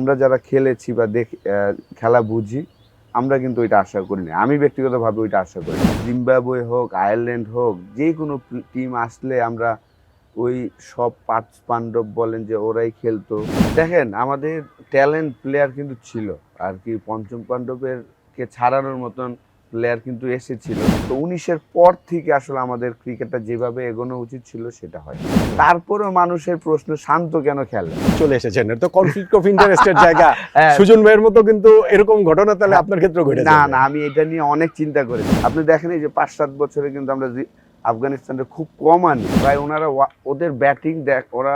আমরা যারা খেলেছি বা খেলা বুঝি, আমরা কিন্তু ওইটা আশা করিনি। আমি ব্যক্তিগতভাবে ওইটা আশা করি। জিম্বাবুয়ে হোক, আয়ারল্যান্ড হোক, যে কোনো টিম আসলে আমরা ওই সব পাঁচ পাণ্ডব বলেন যে ওরাই খেলতো। দেখেন আমাদের ট্যালেন্ট প্লেয়ার কিন্তু ছিল আর কি, পঞ্চম পাণ্ডবের কে ছাড়ানোর মতন প্লেয়ার কিন্তু এসেছিল। তো 19-এর পর থেকে আসলে আমাদের ক্রিকেটটা যেভাবে এগোনো উচিত ছিল সেটা হয়। তারপরেও মানুষের প্রশ্ন, শান্ত কেন খেলে? চলে এসেছেন, এটা তো কনফ্লিক্ট অফ ইন্টারেস্টের জায়গা। হ্যাঁ। সুজন ভাইয়ের মতো কিন্তু এরকম ঘটনা তাহলে আপনার ক্ষেত্রে ঘটে না যাবে। না, আমি এটা নিয়ে অনেক চিন্তা করেছি। আপনি দেখেন এই যে 5-7 বছরে কিন্তু আমরা আফগানিস্তানকে খুব কম আনি ভাই। ওনারা ওদের ব্যাটিং দেখ, ওরা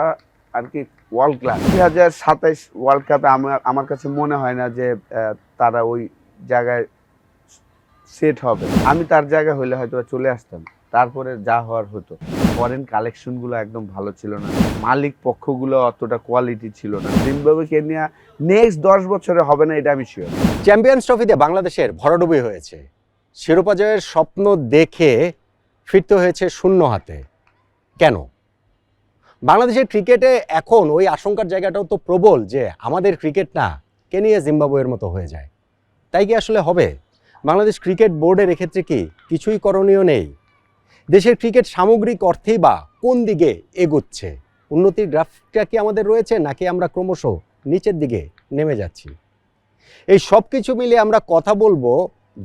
আর কি ওয়ার্ল্ড ক্লাস। 2027 ওয়ার্ল্ড কাপে আমার কাছে মনে হয় না যে তারা ওই জায়গায় সেট হবে। আমি তার জায়গা হলে হয়তো চলে আসতাম। তারপরে যা হওয়ার হতো। ফরেন কালেকশনগুলো একদম ভালো ছিল না, মালিক পক্ষগুলো অতটা কোয়ালিটি ছিল না। জিম্বাবুয়ে কেনিয়া নেক্সট 10 বছরে হবে না, এটা আমি শিওর। চ্যাম্পিয়ন্স ট্রফিতে বাংলাদেশের ভরাডুবি হয়েছে। শিরোপা জয়ের স্বপ্ন দেখে ফিরতে হয়েছে শূন্য হাতে। কেন? বাংলাদেশের ক্রিকেটে এখন ওই আশঙ্কার জায়গাটাও তো প্রবল যে আমাদের ক্রিকেট না কেনিয়া জিম্বাবুয়ের মতো হয়ে যায়। তাই কি আসলে হবে? বাংলাদেশ ক্রিকেট বোর্ডের এক্ষেত্রে কি কিছুই করণীয় নেই? দেশের ক্রিকেট সামগ্রিক অর্থেই বা কোন দিকে এগোচ্ছে? উন্নতির গ্রাফটা কি আমাদের রয়েছে, নাকি আমরা ক্রমশ নিচের দিকে নেমে যাচ্ছি? এই সব কিছু মিলিয়ে আমরা কথা বলবো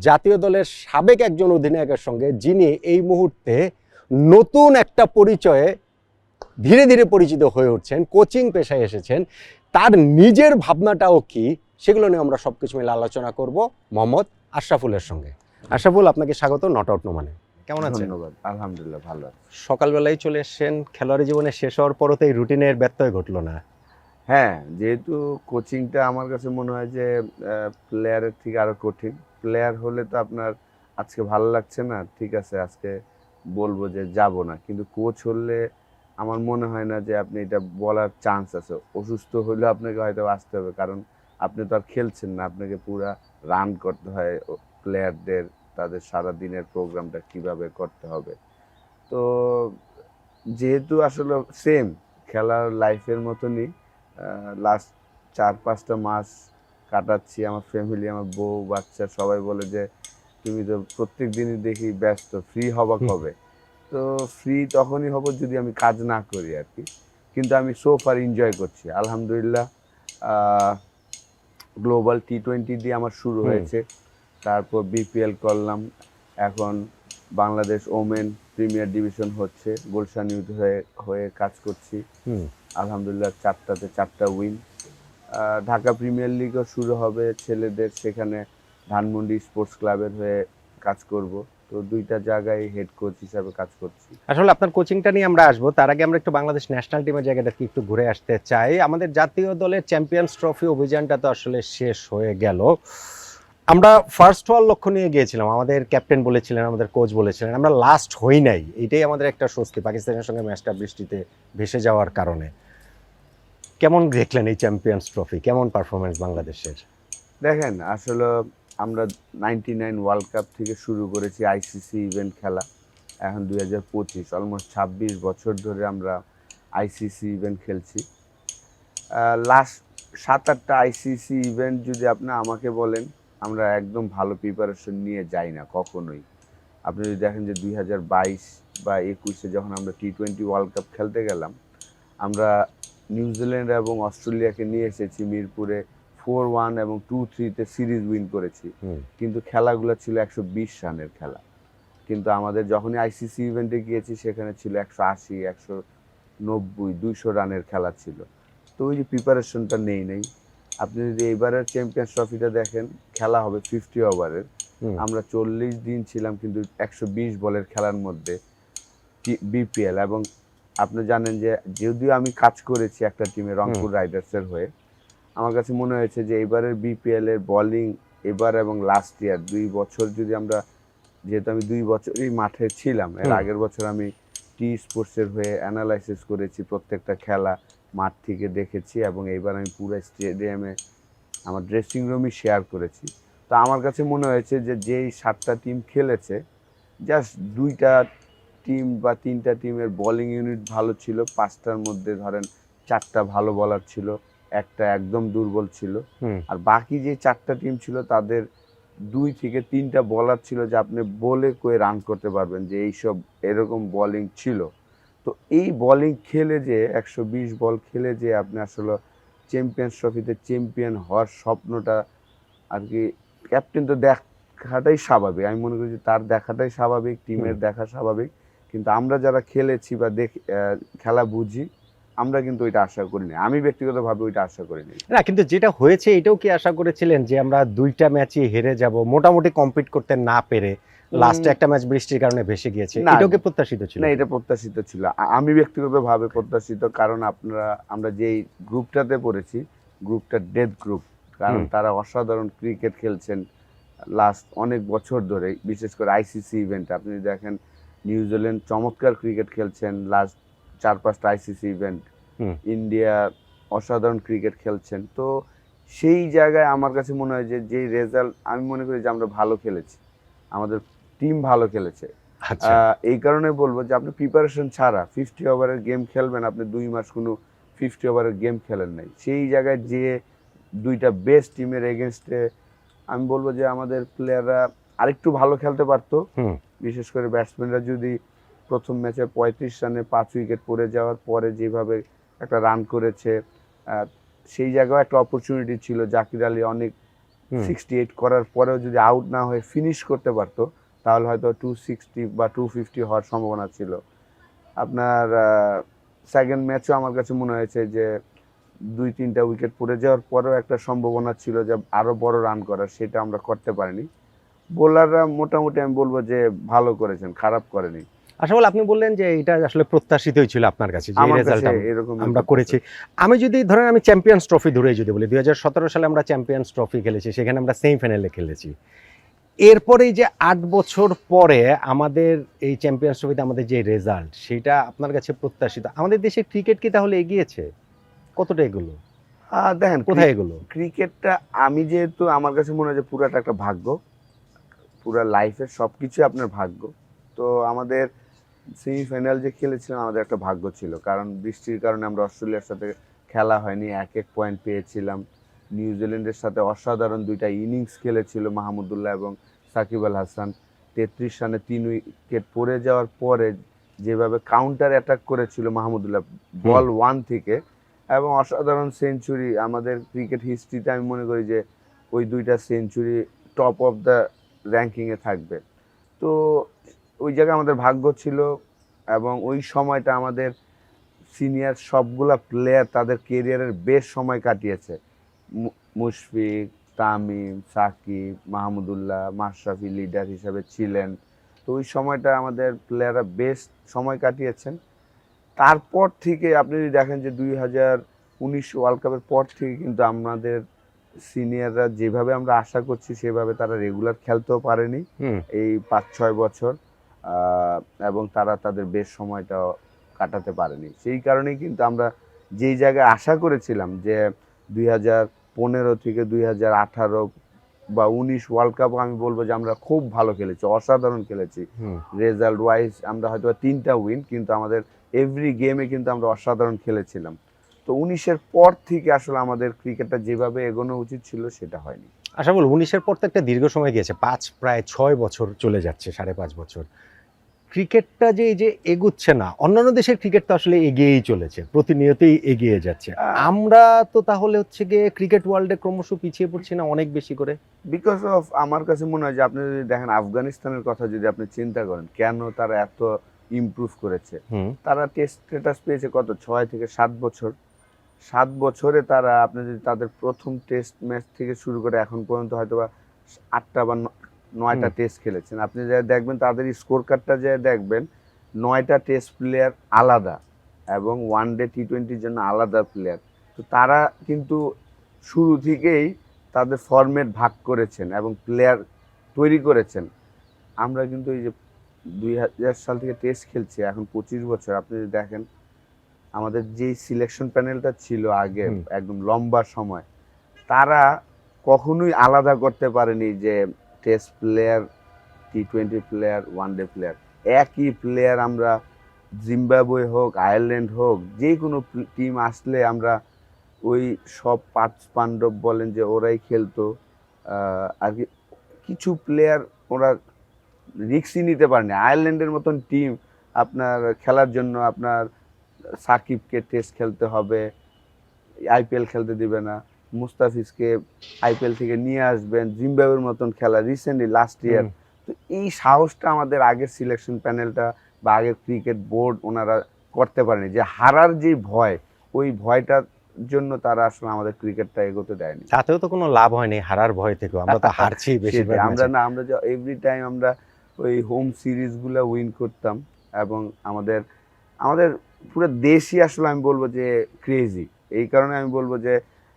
জাতীয় দলের সাবেক একজন অধিনায়কের সঙ্গে, যিনি এই মুহূর্তে নতুন একটা পরিচয়ে ধীরে ধীরে পরিচিত হয়ে উঠছেন, কোচিং পেশায় এসেছেন। তার নিজের ভাবনাটাও কি, সেগুলো নিয়ে আমরা সব কিছু মিলে আলোচনা করব মোহাম্মদ আশরাফুলের সঙ্গে। আশরাফুল, আপনাকে স্বাগত নট আউট নোমানে। কেমন আছেন? ধন্যবাদ, আলহামদুলিল্লাহ ভালো আছি। সকালবেলায় চলে এসেছেন, খেলোয়াড়ি জীবনে শেষ হওয়ার পরও তো এই রুটিনের ব্যত্যয় ঘটলো না। হ্যাঁ, যেহেতু কোচিংটা আমার কাছে মনে হয় যে প্লেয়ারের থেকে আরো কঠিন। প্লেয়ার হলে তো আপনার আজকে ভালো লাগছে না, ঠিক আছে আজকে বলবো যে যাব না, কিন্তু কোচ হলে আমার মনে হয় না যে আপনি এটা বলার চান্স আছে। অসুস্থ হলেও আপনাকে হয়তো আসতে হবে, কারণ আপনি তো আর খেলছেন না, আপনাকে পুরা রান করতে হয় প্লেয়ারদের, তাদের সারা দিনের প্রোগ্রামটা কিভাবে করতে হবে। তো যেহেতু আসলে সেম খেলার লাইফের মতনই লাস্ট 4-5টা মাস কাটাচ্ছি, আমার ফ্যামিলি, আমার বউ বাচ্চা সবাই বলে যে তুমি তো প্রত্যেক দিনই দেখি ব্যস্ত, ফ্রি হবা কবে? তো ফ্রি তখনই হব যদি আমি কাজ না করি আর কি। কিন্তু আমি সো ফার এনজয় করছি আলহামদুলিল্লাহ। গ্লোবাল টি-20 দিয়ে আমার শুরু হয়েছে, তারপর বিপিএল করলাম, এখন বাংলাদেশ ওমেন প্রিমিয়ার ডিভিশন হচ্ছে, গুলশান ইউথ হয়ে কাজ করছি আলহামদুলিল্লাহ, 4টাতে 4টা উইন। ঢাকা প্রিমিয়ার লিগও শুরু হবে ছেলেদের, সেখানে ধানমন্ডি স্পোর্টস ক্লাবের হয়ে কাজ করব। তো 2টা জায়গায় হেড কোচ হিসাবে কাজ করছি। আসলে আপনার কোচিংটা নিয়ে আমরা আসবো, তার আগে আমরা একটু বাংলাদেশ ন্যাশনাল টিমের জায়গাটা কি একটু ঘুরে আসতে চাই। আমাদের জাতীয় দলের চ্যাম্পিয়ন্স ট্রফি অভিযানটা তো আসলে শেষ হয়ে গেল। আমরা ফার্স্ট হওয়ার লক্ষ্য নিয়ে গিয়েছিলাম, আমাদের ক্যাপ্টেন বলেছিলেন, আমাদের কোচ বলেছিলেন, আমরা লাস্ট হই নাই। এটাই আমাদের একটা স্বস্তি, পাকিস্তানের সঙ্গে ম্যাচটা বৃষ্টিতে ভেসে যাওয়ার কারণে। কেমন দেখলেন এই চ্যাম্পিয়ন্স ট্রফি? কেমন পারফরমেন্স বাংলাদেশের? দেখেন আসলে আমরা 99 ওয়ার্ল্ড কাপ থেকে শুরু করেছি আইসিসি ইভেন্ট খেলা, এখন 2025, অলমোস্ট 26 বছর ধরে আমরা আইসিসি ইভেন্ট খেলছি। লাস্ট 7-8টা আইসিসি ইভেন্ট যদি আপনি আমাকে বলেন, আমরা একদম ভালো প্রিপারেশন নিয়ে যাই না কখনোই। আপনি যদি দেখেন যে 2022 বা 21-এ যখন আমরা টি-20 ওয়ার্ল্ড কাপ খেলতে গেলাম, আমরা নিউজিল্যান্ড এবং অস্ট্রেলিয়াকে নিয়ে এসেছি মিরপুরে, 4-1 এবং 2-3-তে সিরিজ উইন করেছি। কিন্তু খেলাগুলো ছিল 120 রানের খেলা, কিন্তু আমাদের যখনই আইসিসি ইভেন্টে গিয়েছি সেখানে ছিল 180, 190, 200 রানের খেলা ছিল। তো ওই যে প্রিপারেশনটা নেই। আপনি যদি এবারের চ্যাম্পিয়ন্স ট্রফিটা দেখেন, খেলা হবে 50 ওভারের, আমরা 40 দিন ছিলাম কিন্তু 120 বলের খেলার মধ্যে বিপিএল। এবং আপনি জানেন যে যদিও আমি কাজ করেছি একটা টিমে রংপুর রাইডার্সের হয়ে, আমার কাছে মনে হয়েছে যে এবারের বিপিএল এর বোলিং এবার এবং লাস্ট ইয়ার 2 বছর যদি আমরা, যেহেতু আমি 2 বছরই মাঠে ছিলাম, এর আগের বছর আমি টি স্পোর্টসের হয়ে অ্যানালাইসিস করেছি, প্রত্যেকটা খেলা মাঠ থেকে দেখেছি, এবং এইবার আমি পুরো স্টেডিয়ামে আমার ড্রেসিং রুমই শেয়ার করেছি। তো আমার কাছে মনে হয়েছে যে যেই 7টা টিম খেলেছে, জাস্ট 2টা টিম বা 3টা টিমের বোলিং ইউনিট ভালো ছিল, 5টার মধ্যে ধরেন 4টা ভালো বলার ছিল, একটা একদম দুর্বল ছিল। হুম। আর বাকি যে 4টা টিম ছিল তাদের 2 থেকে 3টা বোলার ছিল যে আপনি বলে কয়ে রান করতে পারবেন, যে এইসব এরকম বোলিং ছিল। তো এই বোলিং খেলে যে 120 বল খেলে যে আপনি আসলে চ্যাম্পিয়ন্স ট্রফিতে চ্যাম্পিয়ন হওয়ার স্বপ্নটা আর কি, ক্যাপ্টেন তো দেখাটাই স্বাভাবিক, আমি মনে করি যে তার দেখাটাই স্বাভাবিক, টিমের দেখা স্বাভাবিক, কিন্তু আমরা যারা খেলেছি বা খেলা বুঝি, আমরা কিন্তু ওইটা আশা করিনি। আমি ব্যক্তিগতভাবে ওইটা আশা করিনি। না, কিন্তু যেটা হয়েছে এটাও কি আশা করেছিলেন যে আমরা 2টা ম্যাচই হেরে যাব, মোটামুটি কম্পিট করতে না পেরে লাস্টে একটা ম্যাচ বৃষ্টির কারণে ভেসে গিয়েছে, না, এটাও কি প্রত্যাশিত ছিল? না, এটা প্রত্যাশিত ছিল। আমি ব্যক্তিগতভাবে প্রত্যাশিত, কারণ আমরা যেই গ্রুপটাতে পড়েছি, গ্রুপটা ডেথ গ্রুপ, কারণ তারা অসাধারণ ক্রিকেট খেলছেন লাস্ট অনেক বছর ধরে, বিশেষ করে আইসিসি ইভেন্ট আপনি দেখেন, নিউজিল্যান্ড চমৎকার ক্রিকেট খেলছেন লাস্ট 4-5টা আইসিসি ইভেন্ট, ইন্ডিয়া অসাধারণ ক্রিকেট খেলছেন। তো সেই জায়গায় আমার কাছে মনে হয় যে যেই রেজাল্ট, আমি মনে করি যে আমরা ভালো খেলেছি, আমাদের টিম ভালো খেলেছে। আচ্ছা। এই কারণে বলবো যে আপনি প্রিপারেশন ছাড়া 50 ওভারের গেম খেলবেন, আপনি 2 মাস কোনো 50 ওভারের গেম খেলেন নাই, সেই জায়গায় যে 2টা বেস্ট টিমের এগেনস্টে আমি বলবো যে আমাদের প্লেয়াররা আরেকটু ভালো খেলতে পারতো। বিশেষ করে ব্যাটসম্যানরা যদি প্রথম ম্যাচে 35 রানে 5 উইকেট পড়ে যাওয়ার পরে যেভাবে একটা রান করেছে, সেই জায়গায় একটা অপরচুনিটি ছিল, জাকির আলী অনেক 68 করার পরেও যদি আউট না হয়ে ফিনিশ করতে পারতো, তাহলে হয়তো 260 বা 250 হওয়ার সম্ভাবনা ছিল। আপনার সেকেন্ড ম্যাচও আমার কাছে মনে হয়েছে যে 2-3টা উইকেট পড়ে যাওয়ার পরেও একটা সম্ভাবনা ছিল যে আরো বড় রান করার, সেটা আমরা করতে পারিনি। বোলাররা মোটামুটি আমি বলবো যে ভালো করেছেন, খারাপ করেনি। আসলে আপনি বললেন যে এটা আসলে প্রত্যাশিতই ছিল আপনার কাছে, যে আমার রেজাল্ট কাছে এরকম আমরা করেছি। আমি যদি ধরেন আমি চ্যাম্পিয়ন্স ট্রফি ধরেই যদি বলি, 2017 সালে আমরা চ্যাম্পিয়ন্স ট্রফি খেলেছি, সেখানে আমরা সেমিফাইনালে খেলেছি। এরপরেই যে 8 বছর পরে আমাদের এই চ্যাম্পিয়ন্স ট্রফিতে আমাদের যে রেজাল্ট, সেটা আপনার কাছে প্রত্যাশিত? আমাদের দেশের ক্রিকেট কি তাহলে এগিয়েছে? কতটা এগুলো? দেখেন কোথায় এগুলো? ক্রিকেটটা, আমি যেহেতু আমার কাছে মনে হয় যে পুরাটা একটা ভাগ্য, পুরা লাইফের সবকিছু আপনার ভাগ্য। তো আমাদের সেমিফাইনাল যে খেলেছিলাম আমাদের একটা ভাগ্য ছিল, কারণ বৃষ্টির কারণে আমরা অস্ট্রেলিয়ার সাথে খেলা হয়নি, 1-1 পয়েন্ট পেয়েছিলাম। নিউজিল্যান্ডের সাথে অসাধারণ 2টা ইনিংস খেলেছিল মাহমুদুল্লাহ এবং সাকিব আল হাসান। 33 রানে 3 উইকেট পড়ে যাওয়ার পরে যেভাবে কাউন্টার অ্যাটাক করেছিল মাহমুদুল্লাহ বল 1 থেকে, এবং অসাধারণ সেঞ্চুরি, আমাদের ক্রিকেট হিস্ট্রিতে আমি মনে করি যে ওই 2টা সেঞ্চুরি টপ অফ দ্য র্যাঙ্কিংয়ে থাকবে। তো ওই জায়গায় আমাদের ভাগ্য ছিল, এবং ওই সময়টা আমাদের সিনিয়র সবগুলা প্লেয়ার তাদের কেরিয়ারের বেশ সময় কাটিয়েছে। মুশফিক, তামিম, সাকিব, মাহমুদুল্লাহ, মাশরাফি লিডার হিসাবে ছিলেন। তো ওই সময়টা আমাদের প্লেয়াররা বেশ সময় কাটিয়েছেন। তারপর থেকে আপনি যদি দেখেন যে 2019 ওয়ার্ল্ড কাপের পর থেকে কিন্তু আমাদের সিনিয়ররা যেভাবে আমরা আশা করছি সেভাবে তারা রেগুলার খেলতেও পারেনি এই 5-6 বছর, এবং তারা তাদের বেশ সময়টা কাটাতে পারেনি। সেই কারণেই কিন্তু আমরা যেই জায়গায় আশা করেছিলাম যে 2015 থেকে 2018 বা 19 ওয়ার্ল্ড কাপ, আমি বলবো যে আমরা খুব ভালো খেলেছি, অসাধারণ খেলেছি। রেজাল্ট ওয়াইজ আমরা হয়তো 3টা উইন, কিন্তু আমাদের এভরি গেমে কিন্তু আমরা অসাধারণ খেলেছিলাম। তো 19-এর পর থেকে আসলে আমাদের ক্রিকেটটা যেভাবে এগোনো উচিত ছিল সেটা হয়নি। আশা বল 19-এর পর তো একটা দীর্ঘ সময় গিয়েছে, প্রায় 6 বছর চলে যাচ্ছে, 5.5 বছর। ক্রিকেটটা যে এই যে এগুচ্ছে না, অন্যান্য দেশের ক্রিকেট তো আসলে এগিয়েই চলেছে, প্রতিনিয়তই এগিয়ে যাচ্ছে। আমরা তো তাহলে হচ্ছে গিয়ে ক্রিকেট ওয়ার্ল্ডে ক্রমশ পিছিয়ে পড়ছি না অনেক বেশি করে? বিকজ অফ, আমার কাছে মনে হয় যে আপনি যদি দেখেন আফগানিস্তানের কথা যদি আপনি চিন্তা করেন, কেন তারা এত ইমপ্রুভ করেছে। তারা টেস্ট স্ট্যাটাস পেয়েছে কত 6 থেকে 7 বছর। 7 বছরে তারা, আপনি যদি তাদের প্রথম টেস্ট ম্যাচ থেকে শুরু করে এখন পর্যন্ত হয়তো বা 8টা বা 9টা টেস্ট খেলেছেন। আপনি যা দেখবেন তাদের স্কোর কার্ডটা যা দেখবেন, 9টা টেস্ট প্লেয়ার আলাদা এবং ওয়ানডে টি20-র জন্য আলাদা প্লেয়ার। তো তারা কিন্তু শুরু থেকেই তাদের ফরম্যাট ভাগ করেছেন এবং প্লেয়ার তৈরি করেছেন। আমরা কিন্তু এই যে 2000 সাল থেকে টেস্ট খেলছি, এখন 25 বছর, আপনি যদি দেখেন আমাদের যেই সিলেকশন প্যানেলটা ছিল আগে একদম লম্বা সময়, তারা কখনোই আলাদা করতে পারেনি যে test player, T20 player, one day player. একই প্লেয়ার আমরা জিম্বাবুয়ে হোক, আয়ারল্যান্ড হোক, যে কোনো টিম আসলে আমরা ওই সব পাঁচ পাণ্ডব বলেন যে ওরাই খেলতো। আর কি কিছু প্লেয়ার ওরা রিস্কই নিতে পারেনি। আয়ারল্যান্ডের মতন টিম আপনার খেলার জন্য আপনার সাকিবকে টেস্ট খেলতে হবে, আইপিএল খেলতে দিবে না, মুস্তাফিজকে আইপিএল থেকে নিয়ে আসবেন, জিম্বাবুয়ের মতন খেলা রিসেন্টলি লাস্ট ইয়ার। তো এই সাহসটা আমাদের আগের সিলেকশন প্যানেলটা বা আগের ক্রিকেট বোর্ড ওনারা করতে পারেনি, যে হারার যে ভয়, ওই ভয়টার জন্য তারা আসলে আমাদের ক্রিকেটটা এগোতে দেয়নি। তাতেও তো কোনো লাভ হয়নি হারার ভয় থেকেও, আমরা তো হারছি বেশিরভাগ আমরা ম্যাচে। না, আমরা যে এভরি টাইম আমরা ওই হোম সিরিজগুলো উইন করতাম, এবং আমাদের আমাদের পুরো দেশই আসলে আমি বলবো যে ক্রেজি। এই কারণে আমি বলবো যে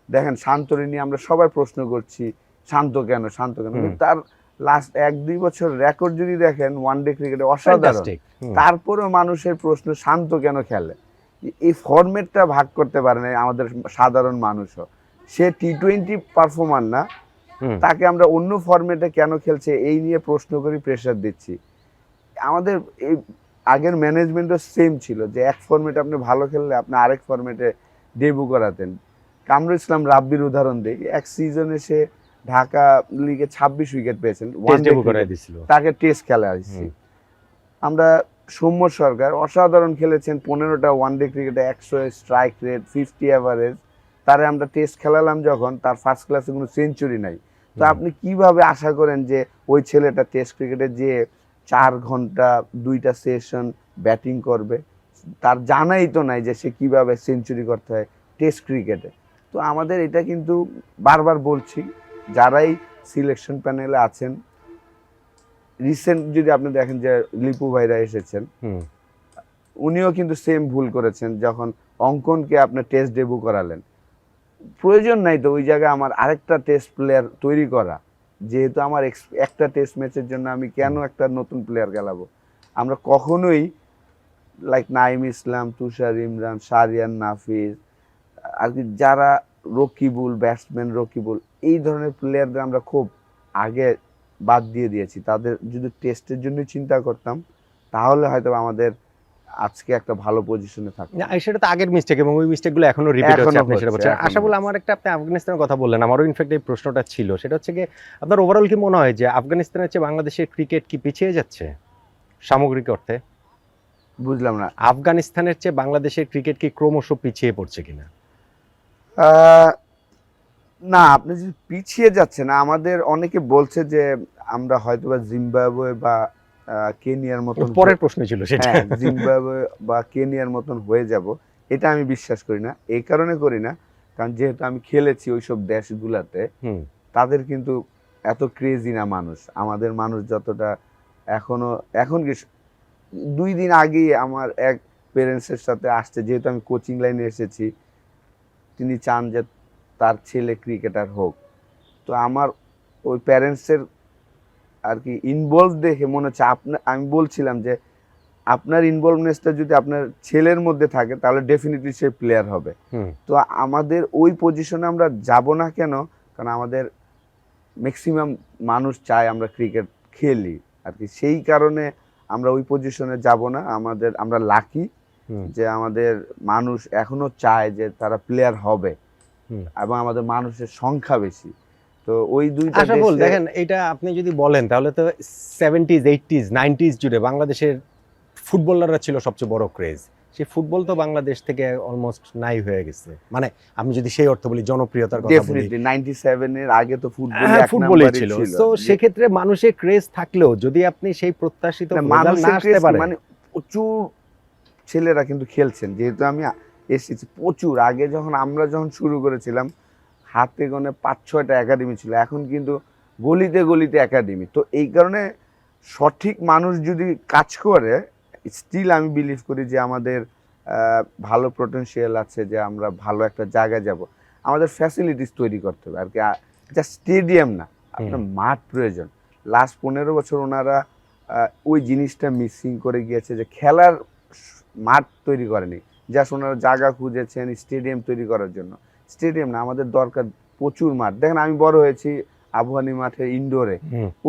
দেখেন সান্তোরিনি আমরা সবাই প্রশ্ন করছি শান্ত কেন শান্ত কেন, হুম। কিন্তু তার লাস্ট 1-2 বছর রেকর্ড যদি দেখেন ওয়ানডে ক্রিকেটে অসাধারণ। Fantastic, হুম। তারপরেও মানুষের প্রশ্ন শান্ত কেন খেলে, এই ফরম্যাটটা ভাগ করতে পারে না আমাদের সাধারণ মানুষও। সে টি-20 পারফর্মার না, হুম। তাকে আমরা অন্য ফরম্যাটে কেন খেলছে এই নিয়ে প্রশ্ন করি, প্রেশার দিচ্ছি। আমাদের এই আগের ম্যানেজমেন্টও সেম ছিল, যে এক ফরম্যাটে আপনি ভালো খেললে আপনি আরেক ফরম্যাটে ডেবু করাতেন। কামরুল ইসলাম রাব্বির উদাহরণ দিই, এক সিজনে সে ঢাকা লিগে 26 উইকেট পেয়েছেন, টেস্ট ডেবু করাই দিছিল। তাকে টেস্ট খেলা আসছি। আমরা সৌম্য সরকার অসাধারণ খেলেছেন, 15টা ওয়ানডে ক্রিকেটে 100 স্ট্রাইক রেট, 50 এভারেজ। তারে আমরা টেস্ট খেলালাম যখন, তার ফার্স্ট ক্লাসে কোনো সেঞ্চুরি নাই। তো আপনি কিভাবে আশা করেন যে ওই ছেলেটা টেস্ট ক্রিকেটে যে 4 ঘন্টা 2টা সেশন ব্যাটিং করবে? তার জানাই তো নাই যে সে কিভাবে সেঞ্চুরি করতে হয় টেস্ট ক্রিকেটে। তো আমাদের এটা কিন্তু বারবার বলছি, যারাই সিলেকশন প্যানেলে আছেন, রিসেন্ট যদি আপনি দেখেন যে লিপু ভাইরা এসেছেন, উনিও কিন্তু সেম ভুল করেছেন, যখন অঙ্কনকে আপনি টেস্ট ডেবু করালেন। প্রয়োজন নাই তো ওই জায়গায় আমার আরেকটা টেস্ট প্লেয়ার তৈরি করা, যেহেতু আমার একটা টেস্ট ম্যাচের জন্য আমি কেন একটা নতুন প্লেয়ার খেলাবো? আমরা কখনোই লাইক নাইম ইসলাম, তুষার ইমরান, শাহরিয়ান নাফিস, আর কি যারা রকিবুল, ব্যাটসম্যান রকিবুল, এই ধরনের প্লেয়ারদের আমরা খুব আগে বাদ দিয়ে দিয়েছি। তাদের যদি টেস্টের জন্য চিন্তা করতাম, তাহলে হয়তো আমাদের আজকে একটা ভালো পজিশনে থাকতো। না, সেটা তো আগের মিস্টেক, এবং ওই মিস্টেকগুলো এখনো রিপিট হচ্ছে, এখনো আপনি সেটা হচ্ছে, বলছেন। এখনো আশা বললাম, আমার একটা, আপনি আফগানিস্তানের কথা বললেন, আমারও ইনফ্যাক্ট এই প্রশ্নটা ছিল। সেটা হচ্ছে কি, আপনার ওভারঅল কি মনে হয় যে আফগানিস্তানের চেয়ে বাংলাদেশের ক্রিকেট কি পিছিয়ে যাচ্ছে সামগ্রিক অর্থে? বুঝলাম না। আফগানিস্তানের চেয়ে বাংলাদেশের ক্রিকেট কি ক্রমশ পিছিয়ে পড়ছে কিনা? না, আপনি যদি পিছিয়ে যাচ্ছে না, আমাদের অনেকে বলছে যে আমরা হয়তোবা জিম্বাবুয়ে বা কেনিয়ার মতন, পরের প্রশ্ন ছিল সেটা। হ্যাঁ, জিম্বাবুয়ে বা কেনিয়ার মতন হয়ে যাব, এটা আমি বিশ্বাস করি না। এই কারণে করি না, কারণ যেহেতু আমি খেলেছি ওইসব দেশগুলাতে, তাদের কিন্তু এত ক্রেজি না মানুষ, আমাদের মানুষ যতটা। এখন কি 2 দিন আগেই আমার এক পেরেন্টসের সাথে আসছে, যেহেতু আমি কোচিং লাইনে এসেছি, তিনি চান যে তার ছেলে ক্রিকেটার হোক। তো আমার ওই প্যারেন্টসের আর কি ইনভলভ দেখে মনে হচ্ছে, আমি বলছিলাম যে আপনার ইনভলভনেসটা যদি আপনার ছেলের মধ্যে থাকে, তাহলে ডেফিনেটলি সে প্লেয়ার হবে। তো আমাদের ওই পজিশনে আমরা যাব না কেন? কারণ আমাদের ম্যাক্সিমাম মানুষ চায় আমরা ক্রিকেট খেলি আর কি, সেই কারণে আমরা ওই পজিশনে যাব না। আমরা লাকি যে আমাদের মানুষ এখনো চায় যে তারা প্লেয়ার হবে, এবং আমাদের মানুষের সংখ্যা বেশি। তো ওই দুইটা আশা বল, দেখেন, এটা আপনি যদি বলেন তাহলে তো 70s, 80s, 90s জুড়ে বাংলাদেশের ফুটবলাররা ছিল সবচেয়ে বড় ক্রেজ। সেই ফুটবল তো বাংলাদেশ থেকে অলমোস্ট নাই হয়ে গেছে, মানে আমি যদি সেই অর্থে বলি, জনপ্রিয়তার কথা বলি, ডেফিনেটলি 97 এর আগে তো ফুটবলই ছিল। তো সেক্ষেত্রে মানুষের ক্রেজ থাকলেও যদি আপনি সেই প্রত্যাশিত রেজাল্ট না আসতে পারে, মানে প্রচুর ছেলেরা কিন্তু খেলছেন, যেহেতু আমি এসেছি প্রচুর আগে, আমরা যখন শুরু করেছিলাম হাতে গোনে 5-6টা একাডেমি ছিল, এখন কিন্তু গলিতে গলিতে একাডেমি। তো এই কারণে সঠিক মানুষ যদি কাজ করে, স্টিল আমি বিলিভ করি যে আমাদের ভালো পোটেনশিয়াল আছে, যে আমরা ভালো একটা জায়গায় যাব। আমাদের ফ্যাসিলিটিস তৈরি করতে হবে আর কি, যা স্টেডিয়াম না, আপনার মাঠ প্রয়োজন। লাস্ট 15 বছর ওনারা ওই জিনিসটা মিসিং করে গিয়েছে, যে খেলার মাঠ তৈরি করেনি, জাস্ট ওনারা জায়গা খুঁজেছেন স্টেডিয়াম তৈরি করার জন্য। স্টেডিয়াম না, আমাদের দরকার প্রচুর মাঠ। দেখেন, আমি বড় হয়েছি আবহানী মাঠে, ইনডোরে।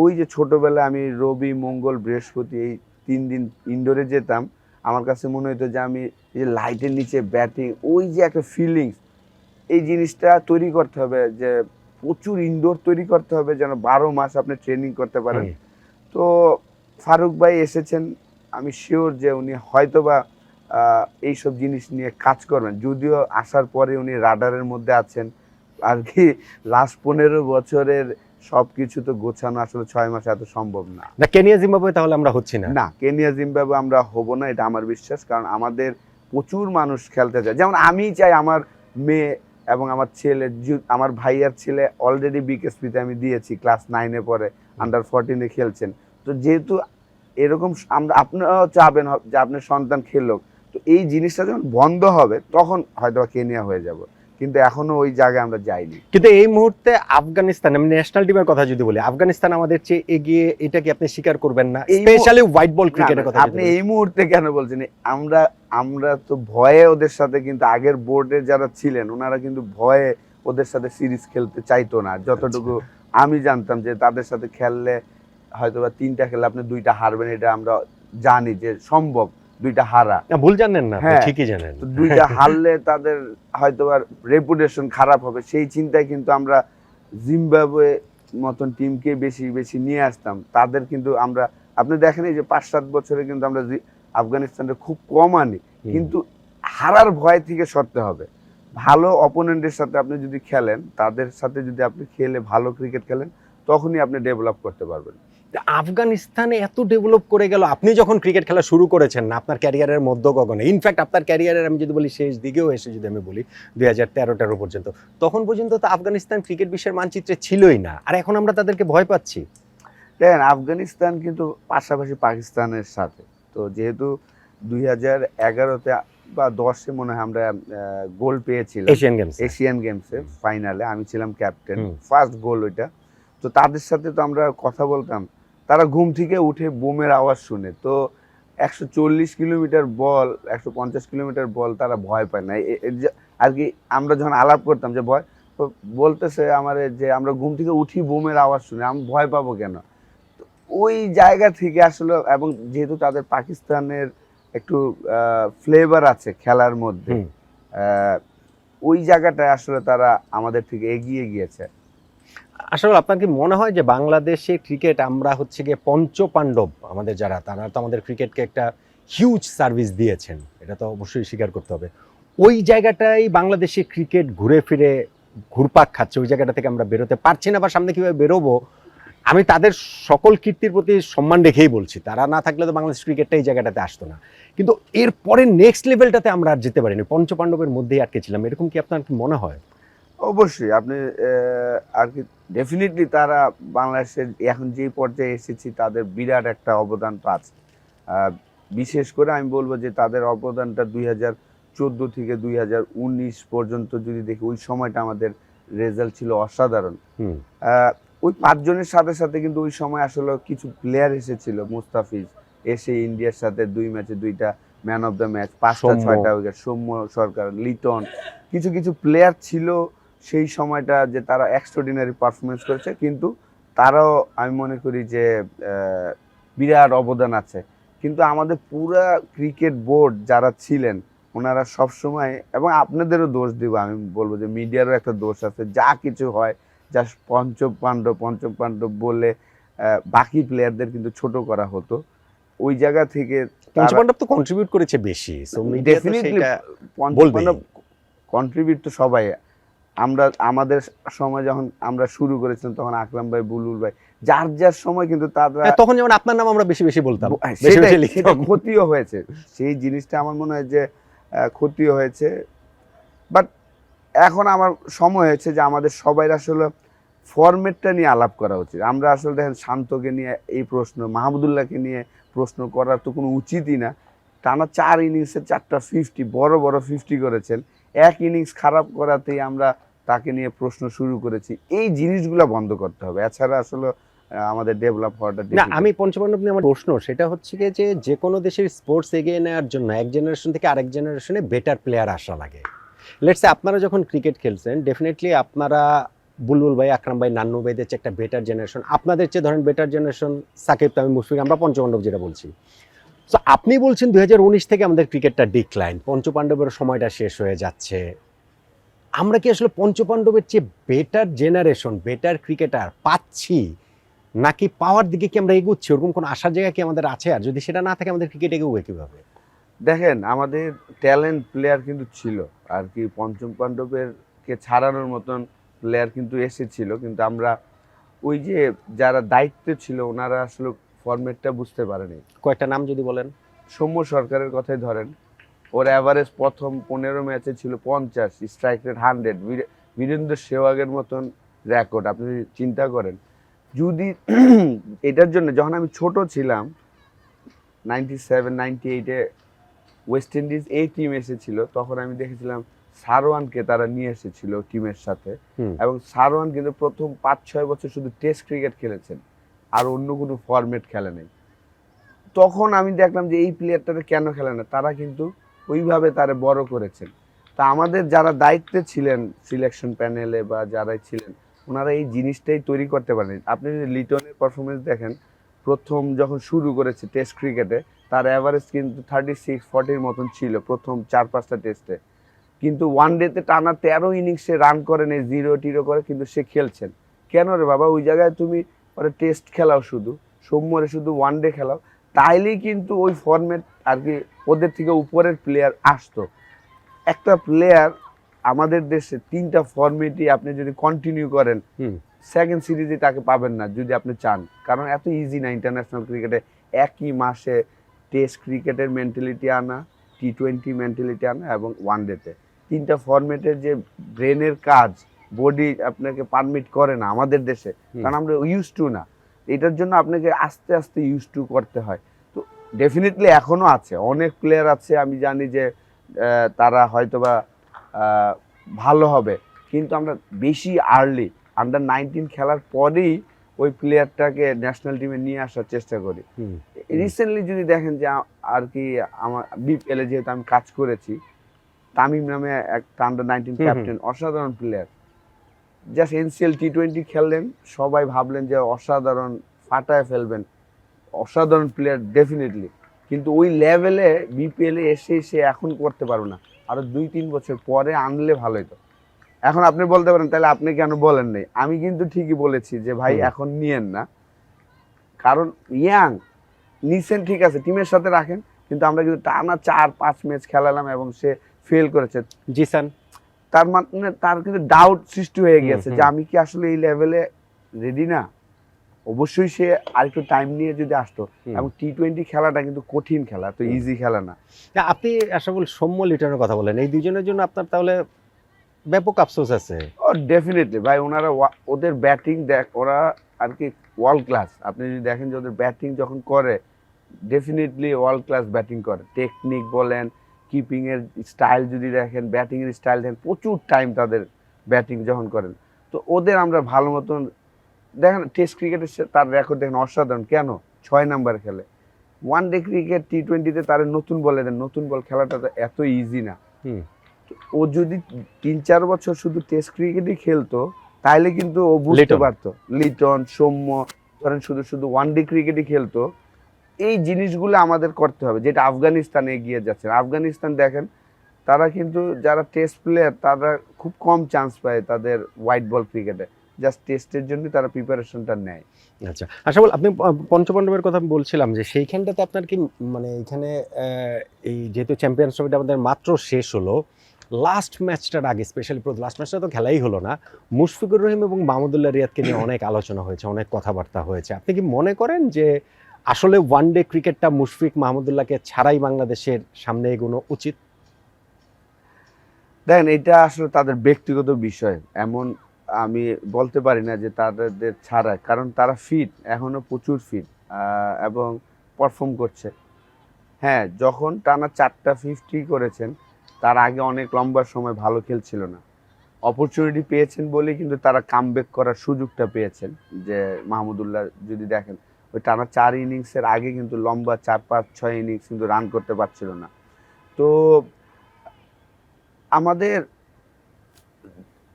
ওই যে ছোটবেলায় আমি রবি, মঙ্গল, বৃহস্পতি এই 3 দিন ইনডোরে যেতাম, আমার কাছে মনে হতো যে আমি এই যে লাইটের নিচে ব্যাটিং, ওই যে একটা ফিলিংস, এই জিনিসটা তৈরি করতে হবে যে প্রচুর ইনডোর তৈরি করতে হবে, যেন 12 মাস আপনি ট্রেনিং করতে পারেন। তো ফারুক ভাই এসেছেন, আমি শিওর যে উনি হয়তোবা এইসব জিনিস নিয়ে কাজ করবেন। যদিও আসার পরে উনি রাডারের মধ্যে আছেন আর কি, লাস্ট 15 বছরের সবকিছু তো গোছানো আসলে 6 মাসে এত সম্ভব না। না কেনিয়া জিম্বাবুয়ে তাহলে আমরা হচ্ছি না। না, কেনিয়া জিম্বাবুয়ে আমরা হব না, এটা আমার বিশ্বাস। কারণ আমাদের প্রচুর মানুষ খেলতে চায়, যেমন আমি চাই আমার মেয়ে এবং আমার ছেলে, আমার ভাইয়ার ছেলে অলরেডি বিকেএসপিতে আমি দিয়েছি, ক্লাস 9-এ পড়ে, আন্ডার 14-এ খেলছেন। তো যেহেতু এরকম আমরা, আপনারাও চাবেন যে আপনার সন্তান খেলুক, তো এই জিনিসটা যখন বন্ধ হবে তখন হয়তো কেনিয়া হয়ে যাব, কিন্তু এখনো ওই জায়গায় আমরা যাইনি। কিন্তু এই মুহূর্তে আফগানিস্তান, আমি ন্যাশনাল টিমের কথা যদি বলি, আফগানিস্তান আমাদের চেয়ে এগিয়ে, এটা কি আপনি স্বীকার করবেন না? স্পেশালি হোয়াইট বল ক্রিকেটের কথা আপনি এই মুহূর্তে কেন বলছেন? আমরা তো ভয়ে ওদের সাথে, কিন্তু আগের বোর্ডে যারা ছিলেন ওনারা কিন্তু ভয়ে ওদের সাথে সিরিজ খেলতে চাইতো না। যতটুকু আমি জানতাম যে তাদের সাথে খেললে হয়তোবা 3টা খেলে আপনি 2টা হারবেন, এটা আমরা জানি যে সম্ভব 2টা হারা। ভুল জানেন না, হ্যাঁ, ঠিকই জানেন। তো 2টা হারলে তাদের হয়তোবা রেপুটেশন খারাপ হবে, সেই চিন্তায় কিন্তু আমরা জিম্বাবুয়ে মতন টিমকে বেশি বেশি নিয়ে আসতাম। তাদের কিন্তু আমরা, আপনি দেখেন এই যে 5-7 বছরে কিন্তু আমরা আফগানিস্তানের খুব কম আনি, কিন্তু হারার ভয় থেকে সরতে হবে। ভালো অপোনেন্টের সাথে আপনি যদি খেলেন, তাদের সাথে যদি আপনি খেলে ভালো ক্রিকেট খেলেন, তখনই আপনি ডেভেলপ করতে পারবেন। আফগানিস্তানে এত ডেভেলপ করে গেল, আপনি যখন ক্রিকেট খেলা শুরু করেছেন না আপনার ক্যারিয়ারের মধ্য গগনে, ইনফ্যাক্ট আপনার ক্যারিয়ারের আমি যদি বলি শেষ দিকেও এসে যদি আমি বলি 2013-14 পর্যন্ত, তখন পর্যন্ত তো আফগানিস্তান ক্রিকেট বিশ্বের মানচিত্রে ছিলই না, আর এখন আমরা তাদেরকে ভয় পাচ্ছি। দেখেন, আফগানিস্তান কিন্তু পাশাপাশি পাকিস্তানের সাথে, তো যেহেতু 2011-তে বা 10-এ মনে হয় আমরা গোল পেয়েছিলাম এশিয়ান গেমসে ফাইনালে, আমি ছিলাম ক্যাপ্টেন, ফার্স্ট গোল ওইটা। তো তাদের সাথে তো আমরা কথা বলতাম, তারা ঘুম থেকে উঠে বোমের আওয়াজ শুনে, তো 140 কিলোমিটার বল, 150 কিলোমিটার বল তারা ভয় পায় না আর কি। আমরা যখন আলাপ করতাম যে ভয়, বলতেছে আমার যে আমরা ঘুম থেকে উঠি বোমের আওয়াজ শুনে, আমি ভয় পাবো কেন? ওই জায়গা থেকে আসলে, এবং যেহেতু তাদের পাকিস্তানের একটু ফ্লেভার আছে খেলার মধ্যে, ওই জায়গাটায় আসলে তারা আমাদের থেকে এগিয়ে গিয়েছে। আসলে আপনার কি মনে হয় যে বাংলাদেশে ক্রিকেট, আমরা হচ্ছে গিয়ে পঞ্চপাণ্ডব আমাদের যারা, তারা তো আমাদের ক্রিকেটকে একটা হিউজ সার্ভিস দিয়েছেন, এটা তো অবশ্যই স্বীকার করতে হবে। ওই জায়গাটাই বাংলাদেশে ক্রিকেট ঘুরে ফিরে ঘুরপাক খাচ্ছে, ওই জায়গাটা থেকে আমরা বেরোতে পারছি না, বা সামনে কীভাবে বেরোবো? আমি তাদের সকল কীর্তির প্রতি সম্মান রেখেই বলছি, তারা না থাকলে তো বাংলাদেশ ক্রিকেটটা এই জায়গাটাতে আসতো না, কিন্তু এরপরে নেক্সট লেভেলটাতে আমরা আর যেতে পারিনি, পঞ্চপাণ্ডবের মধ্যেই আটকে ছিলাম, এরকম কি আপনার কি মনে হয়? অবশ্যই আপনি আর কি, ডেফিনেটলি তারা বাংলাদেশের এখন যে পর্যায়ে এসেছি তাদের বিরাট একটা অবদান তো আছে। বিশেষ করে আমি বলবো যে তাদের অবদানটা 2014 থেকে 2019 পর্যন্ত যদি দেখি, ওই সময়টা আমাদের রেজাল্ট ছিল অসাধারণ। ওই 5 জনের সাথে সাথে কিন্তু ওই সময় আসলে কিছু প্লেয়ার এসেছিল, মুস্তাফিজ এসে ইন্ডিয়ার সাথে 2 ম্যাচে 2টা ম্যান অফ দ্য ম্যাচ, 5টা-6টা উইকেট, সৌম্য সরকার, লিটন, কিছু কিছু প্লেয়ার ছিল সেই সময়টা যে তারা এক্সট্রাঅর্ডিনারি পারফরমেন্স করেছে, কিন্তু তারাও আমি মনে করি যে বিরাট অবদান আছে। কিন্তু আমাদের পুরা ক্রিকেট বোর্ড যারা ছিলেন ওনারা সবসময়, এবং আপনাদেরও দোষ দিব, আমি বলবো যে মিডিয়ারও একটা দোষ আছে, যা কিছু হয় জাস্ট পঞ্চপাণ্ডব বলে বাকি প্লেয়ারদের কিন্তু ছোট করা হতো। ওই জায়গা থেকে পঞ্চপাণ্ডব তো কন্ট্রিবিউট করেছে বেশি, সো ডেফিনেটলি পঞ্চপাণ্ডব কন্ট্রিবিউট তো সবাই। আমরা আমাদের সময় যখন আমরা শুরু করেছিলাম তখন আকরাম ভাই, বুলবুল ভাই, যার যার সময় কিন্তু তারা, তখন যেমন আপনার নাম আমরা বেশি বেশি বলতাম, সেটা ক্ষতিও হয়েছে, সেই জিনিসটা আমার মনে হয় যে ক্ষতিও হয়েছে। বাট এখন আমার সময় হয়েছে যে আমাদের সবাই আসলে ফরম্যাটটা নিয়ে আলাপ করা উচিত। আমরা আসলে দেখেন শান্তকে নিয়ে এই প্রশ্ন, মাহমুদুল্লাহকে নিয়ে প্রশ্ন করার তো কোনো উচিতই না। টানা 4 ইনিংসে 4টা 50, বড় বড় 50 করেছেন, এক ইনিংস খারাপ করাতেই আমরা তাকে নিয়ে প্রশ্ন শুরু করেছি। এই জিনিসগুলো বন্ধ করতে হবে, এছাড়া আসলে আমাদের ডেভেলপ হওয়াটা না। আমি পঞ্চপাণ্ডব নিয়ে আমার প্রশ্ন সেটা হচ্ছে যে কোনো দেশের স্পোর্টস এগিয়ে নেওয়ার জন্য এক জেনারেশন থেকে আরেক জেনারেশনে বেটার প্লেয়ার আসা লাগে। লেটস সে আপনারা যখন ক্রিকেট খেলছেন, ডেফিনেটলি আপনারা বুলবুল ভাই, আকরাম ভাই, নান্নু ভাইদের চেয়ে একটা বেটার জেনারেশন, আপনাদের চেয়ে ধরেন বেটার জেনারেশন সাকিব, তামিম, মুশফিক, আমরা পঞ্চপাণ্ডব যেটা বলছি। তো আপনি বলছেন 2019 থেকে আমাদের ক্রিকেটটা ডিক্লাইন, পঞ্চপাণ্ডবের সময়টা শেষ হয়ে যাচ্ছে, আমরা কি আসলে পঞ্চপাণ্ডবের চেয়ে বেটার জেনারেশন, বেটার ক্রিকেটার পাচ্ছি, নাকি পাওয়ার দিকে কি আমরা এগুচ্ছি? ওরকম কোনো আশার জায়গা কি আমাদের আছে? আর যদি সেটা না থাকে আমাদের ক্রিকেট এগোবে কিভাবে? দেখেন আমাদের ট্যালেন্ট প্লেয়ার কিন্তু ছিল আর কি, পঞ্চম পাণ্ডবের কে ছাড়ানোর মতন প্লেয়ার কিন্তু এসেছিল, কিন্তু আমরা ওই যে যারা দায়িত্বে ছিল ওনারা আসলে ফরম্যাটটা বুঝতে পারেনি। কয়েকটা নাম যদি বলেন। সৌম্য সরকারের কথাই ধরেন, ওর অ্যাভারেজ প্রথম 15 ম্যাচে ছিল 50, স্ট্রাইক রেট 100, বীরেন্দ্র সেহওয়াগের মতন রেকর্ড। আপনি চিন্তা করেন, যদি এটার জন্য যখন আমি ছোট ছিলাম 97-98-এ ওয়েস্ট ইন্ডিজ এই টিম এসেছিল, তখন আমি দেখেছিলাম সারওয়ানকে তারা নিয়ে এসেছিল টিমের সাথে, এবং সারওয়ান কিন্তু প্রথম 5-6 বছর শুধু টেস্ট ক্রিকেট খেলেছেন, আর অন্য কোনো ফরম্যাট খেলে নেই। তখন আমি দেখলাম যে এই প্লেয়ারটাকে কেন খেলে না, তারা কিন্তু ওইভাবে তারা বড় করেছেন। তা আমাদের যারা দায়িত্বে ছিলেন সিলেকশন প্যানেলে বা যারাই ছিলেন, ওনারা এই জিনিসটাই তৈরি করতে পারেন। আপনি যদি লিটনের পারফরমেন্স দেখেন, প্রথম যখন শুরু করেছে টেস্ট ক্রিকেটে, তার অ্যাভারেজ কিন্তু 36-40 মতন ছিল প্রথম 4-5টা টেস্টে, কিন্তু ওয়ান ডেতে টানা 13 ইনিংসে রান করে নেই, 0 করে, কিন্তু সে খেলছেন। কেন রে বাবা, ওই জায়গায় তুমি ওরা টেস্ট খেলাও, শুধু সৌম্যরে শুধু ওয়ান ডে খেলাও, তাইলেই কিন্তু ওই ফরম্যাট আর কি ওদের থেকে উপরের প্লেয়ার আসতো। একটা প্লেয়ার আমাদের দেশে 3টা ফরম্যাটই আপনি যদি কন্টিনিউ করেন, সেকেন্ড সিরিজে তাকে পাবেন না যদি আপনি চান, কারণ এত ইজি না ইন্টারন্যাশনাল ক্রিকেটে একই মাসে টেস্ট ক্রিকেটের মেন্টালিটি আনা, টি-20 মেন্টালিটি আনা এবং ওয়ান ডেতে 3টা ফরম্যাটের যে ব্রেনের কাজ, বডি আপনাকে পারমিট করে না আমাদের দেশে, কারণ আমরা ইউজ টু না। এটার জন্য আপনাকে আস্তে আস্তে ইউজ টু করতে হয়। তো ডেফিনেটলি এখনো আছে, অনেক প্লেয়ার আছে আমি জানি যে তারা হয়তোবা ভালো হবে, কিন্তু আমরা বেশি আর্লি আন্ডার-19 খেলার পরেই ওই প্লেয়ারটাকে ন্যাশনাল টিমে নিয়ে আসার চেষ্টা করি। রিসেন্টলি যদি দেখেন যে আর কি আমার বিপিএলে যেহেতু আমি কাজ করেছি, তামিম নামে একটা আন্ডার-19 ক্যাপ্টেন, অসাধারণ প্লেয়ার, জাস্ট এনসিএল টি-20 খেললেন, সবাই ভাবলেন যে অসাধারণ, ফাটায় ফেলবেন, অসাধারণ প্লেয়ার ডেফিনেটলি, কিন্তু ওই লেভেলে বিপিএলে এসে সে এখন করতে পারবে না, আরো 2-3 বছর পরে আনলে ভালো হতো। এখন আপনি বলতে পারেন তাহলে আপনি কেন বলেন নাই, আমি কিন্তু ঠিকই বলেছি যে ভাই এখন নিয়েন না, কারণ ইয়াং নিছেন ঠিক আছে, টিমের সাথে রাখেন, কিন্তু আমরা কিন্তু টানা 4-5 ম্যাচ খেলালাম এবং সে ফেল করেছে। জিসান, তার মানে তার কিন্তু ডাউট সৃষ্টি হয়ে গেছে যে আমি কি আসলে এই লেভেলে রেডি না। অবশ্যই সে আরেকটু টাইম নিয়ে যদি আসতো, এবং টি-20 খেলাটা কিন্তু কঠিন খেলা, তো ইজি খেলা না। আপনি আশাফুল, সৌম্য, লিটনের কথা বলেন, এই দুজনের জন্য আপনার তাহলে ব্যাপক আফসোস আছে? ও ডেফিনেটলি ভাই, ওনারা ওদের ব্যাটিং দেখ, ওরা আর কি ওয়ার্ল্ড ক্লাস। আপনি যদি দেখেন যে ওদের ব্যাটিং যখন করে, ডেফিনেটলি ওয়ার্ল্ড ক্লাস ব্যাটিং করে, টেকনিক বলেন, কিপিং এর স্টাইল যদি দেখেন, ব্যাটিং এর স্টাইল দেখেন, প্রচুর টাইম তাদের ব্যাটিং যখন করেন। তো ওদের আমরা ভালো মতন দেখেন, টেস্ট ক্রিকেটের তার রেকর্ড দেখেন অসাধারণ, কেন 6 নাম্বার খেলে। ওয়ান ডে ক্রিকেট টি-20-তে তার নতুন বলে দেন, নতুন বল খেলাটা তো এত ইজি না। ও যদি 3-4 বছর শুধু টেস্ট ক্রিকেটই খেলতো, তাহলে কিন্তু ও বুঝতে পারতো। লিটন, সৌম্য ধরেন শুধু শুধু ওয়ান ডে ক্রিকেটই খেলতো, এই জিনিসগুলো আমাদের করতে হবে, যেটা আফগানিস্তানে এগিয়ে যাচ্ছে। আফগানিস্তান দেখেন, তারা কিন্তু যারা টেস্ট প্লেয়ার তারা খুব কম চান্স পায় তাদের হোয়াইট বল ক্রিকেটে, জাস্ট টেস্টের জন্য তারা প্রিপারেশনটা নেয়। আচ্ছা আশাফুল, আপনি পঞ্চপাণ্ডবের কথা বলছিলাম যে সেইখানটাতে আপনার কি মানে এখানে এই যেহেতু চ্যাম্পিয়ন্স ট্রফিটা আমাদের মাত্র শেষ হলো, লাস্ট ম্যাচটার আগে, স্পেশালি লাস্ট ম্যাচটা তো খেলাই হলো না, মুশফিকুর রহিম এবং মাহমুদুল্লাহ রিয়াদকে নিয়ে অনেক আলোচনা হয়েছে, অনেক কথাবার্তা হয়েছে। আপনি কি মনে করেন যে আসলে ওয়ান ডে ক্রিকেটটা মুশফিক মাহমুদুল্লাহকে ছাড়াই বাংলাদেশের সামনে এগোনো উচিত? দেখেন, এটা আসলে তাদের ব্যক্তিগত বিষয়, এমন আমি বলতে পারি না যে তাদের ছাড়া, কারণ তারা ফিট, এখনো প্রচুর ফিট এবং পারফর্ম করছে। হ্যাঁ, যখন টানা 4টা 50 করেছেন, তার আগে অনেক লম্বা সময় ভালো খেলছিল না, অপরচুনিটি পেয়েছেন বলেই কিন্তু তারা কামব্যাক করার সুযোগটা পেয়েছেন। যে মাহমুদুল্লাহ যদি দেখেন, ওই টানা 4 ইনিংসের আগে কিন্তু লম্বা 4-5-6 ইনিংস কিন্তু রান করতে পারছিল না। তো আমাদের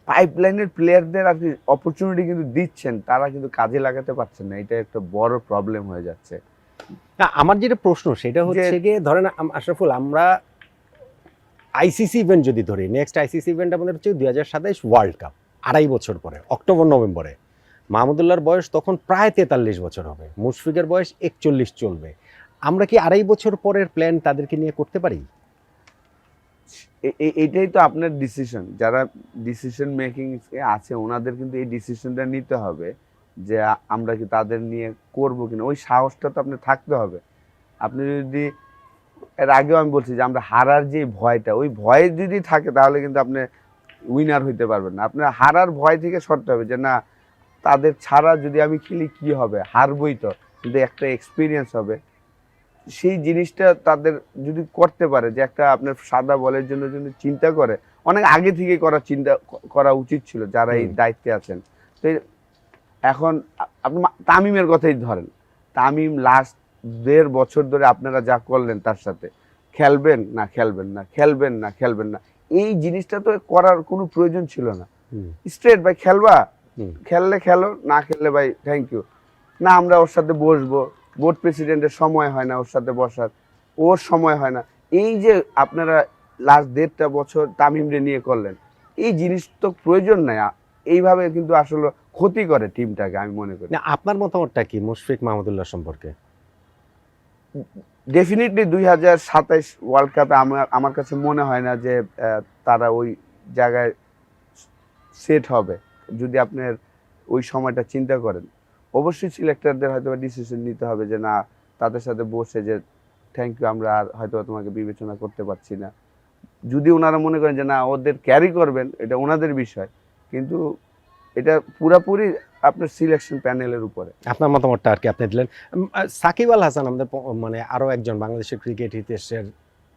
পাইপলাইনের প্লেয়ারদের আর কি অপরচুনিটি কিন্তু দিচ্ছেন, তারা কিন্তু কাজে লাগাতে পারছেন না, এটা একটা বড় প্রবলেম হয়ে যাচ্ছে। না, আমার যেটা প্রশ্ন সেটা হচ্ছে গিয়ে ধরেন আশরাফুল, আমরা আইসিসি ইভেন্ট যদি ধরি, নেক্সট আইসিসি ইভেন্ট আমাদের হচ্ছে 2027 ওয়ার্ল্ড কাপ, 2.5 বছর পরে, অক্টোবর নভেম্বরে। মাহমুদুল্লাহর বয়স তখন প্রায় 43 বছর হবে, মুশফিকের বয়স 41 চলবে। আমরা কি 2.5 বছর পরের প্ল্যান তাদেরকে নিয়ে করতে পারি? এইটাই তো আপনার ডিসিশন, যারা ডিসিশন মেকিং আছে ওনাদের কিন্তু এই ডিসিশনটা নিতে হবে যে আমরা কি তাদের নিয়ে করব কিনা। ওই সাহসটা তো আপনার থাকতে হবে। আপনি যদি, এর আগেও আমি বলছি যে আমরা হারার যে ভয়টা, ওই ভয় যদি থাকে তাহলে কিন্তু আপনি উইনার হইতে পারবেন না। আপনার হারার ভয় থেকে সরতে হবে যে না, তাদের ছাড়া যদি আমি খেলি কি হবে, হারবই তো, কিন্তু একটা এক্সপিরিয়েন্স হবে। সেই জিনিসটা তাদের যদি করতে পারে, যে একটা আপনার সাদা বলের জন্য যদি চিন্তা করে, অনেক আগে থেকে করা উচিত ছিল যারা এই দায়িত্বে আছেন। তো এখন আপনি তামিমের কথাই ধরেন, তামিম লাস্ট 1.5 বছর ধরে আপনারা যা করলেন তার সাথে, খেলবেন না খেলবেন না, খেলবেন না খেলবেন না, এই জিনিসটা তো করার কোনো প্রয়োজন ছিল না। স্ট্রেট ভাই খেলবা, খেললে খেলো, না খেললে ভাই থ্যাংক ইউ না, আমরা ওর সাথে বসবো। বোর্ড প্রেসিডেন্টের সময় হয় না ওর সাথে বসার, ওর সময় হয় না। এই যে আপনারা লাস্ট 1.5 বছর তামিমরে নিয়ে করলেন, এই জিনিস তো প্রয়োজন নাই। এইভাবে কিন্তু আসলে ক্ষতি করে টিমটাকে, আমি মনে করি। না, আপনার মতামতটা কি মুশফিক মাহমুদুল্লাহ সম্পর্কে? ডেফিনেটলি 2027 ওয়ার্ল্ড কাপে আমার কাছে মনে হয় না যে তারা ওই জায়গায় সেট হবে। যদি আপনার ওই সময়টা চিন্তা করেন, অবশ্যই সিলেক্টরদের হয়তো ডিসিশন নিতে হবে যে না, তাদের সাথে বসে যে থ্যাংক ইউ, আমরা আর হয়তো তোমাকে বিবেচনা করতে পারছি না। যদি ওনারা মনে করেন যে না, ওদের ক্যারি করবেন, এটা ওনাদের বিষয়, কিন্তু এটা পুরাপুরি আপনার সিলেকশন প্যানেলের উপরে। আপনার মতামতটা আর কি আপনি দিলেন। সাকিব আল হাসান আমাদের মানে আরো একজন বাংলাদেশের ক্রিকেট ইতিহাসের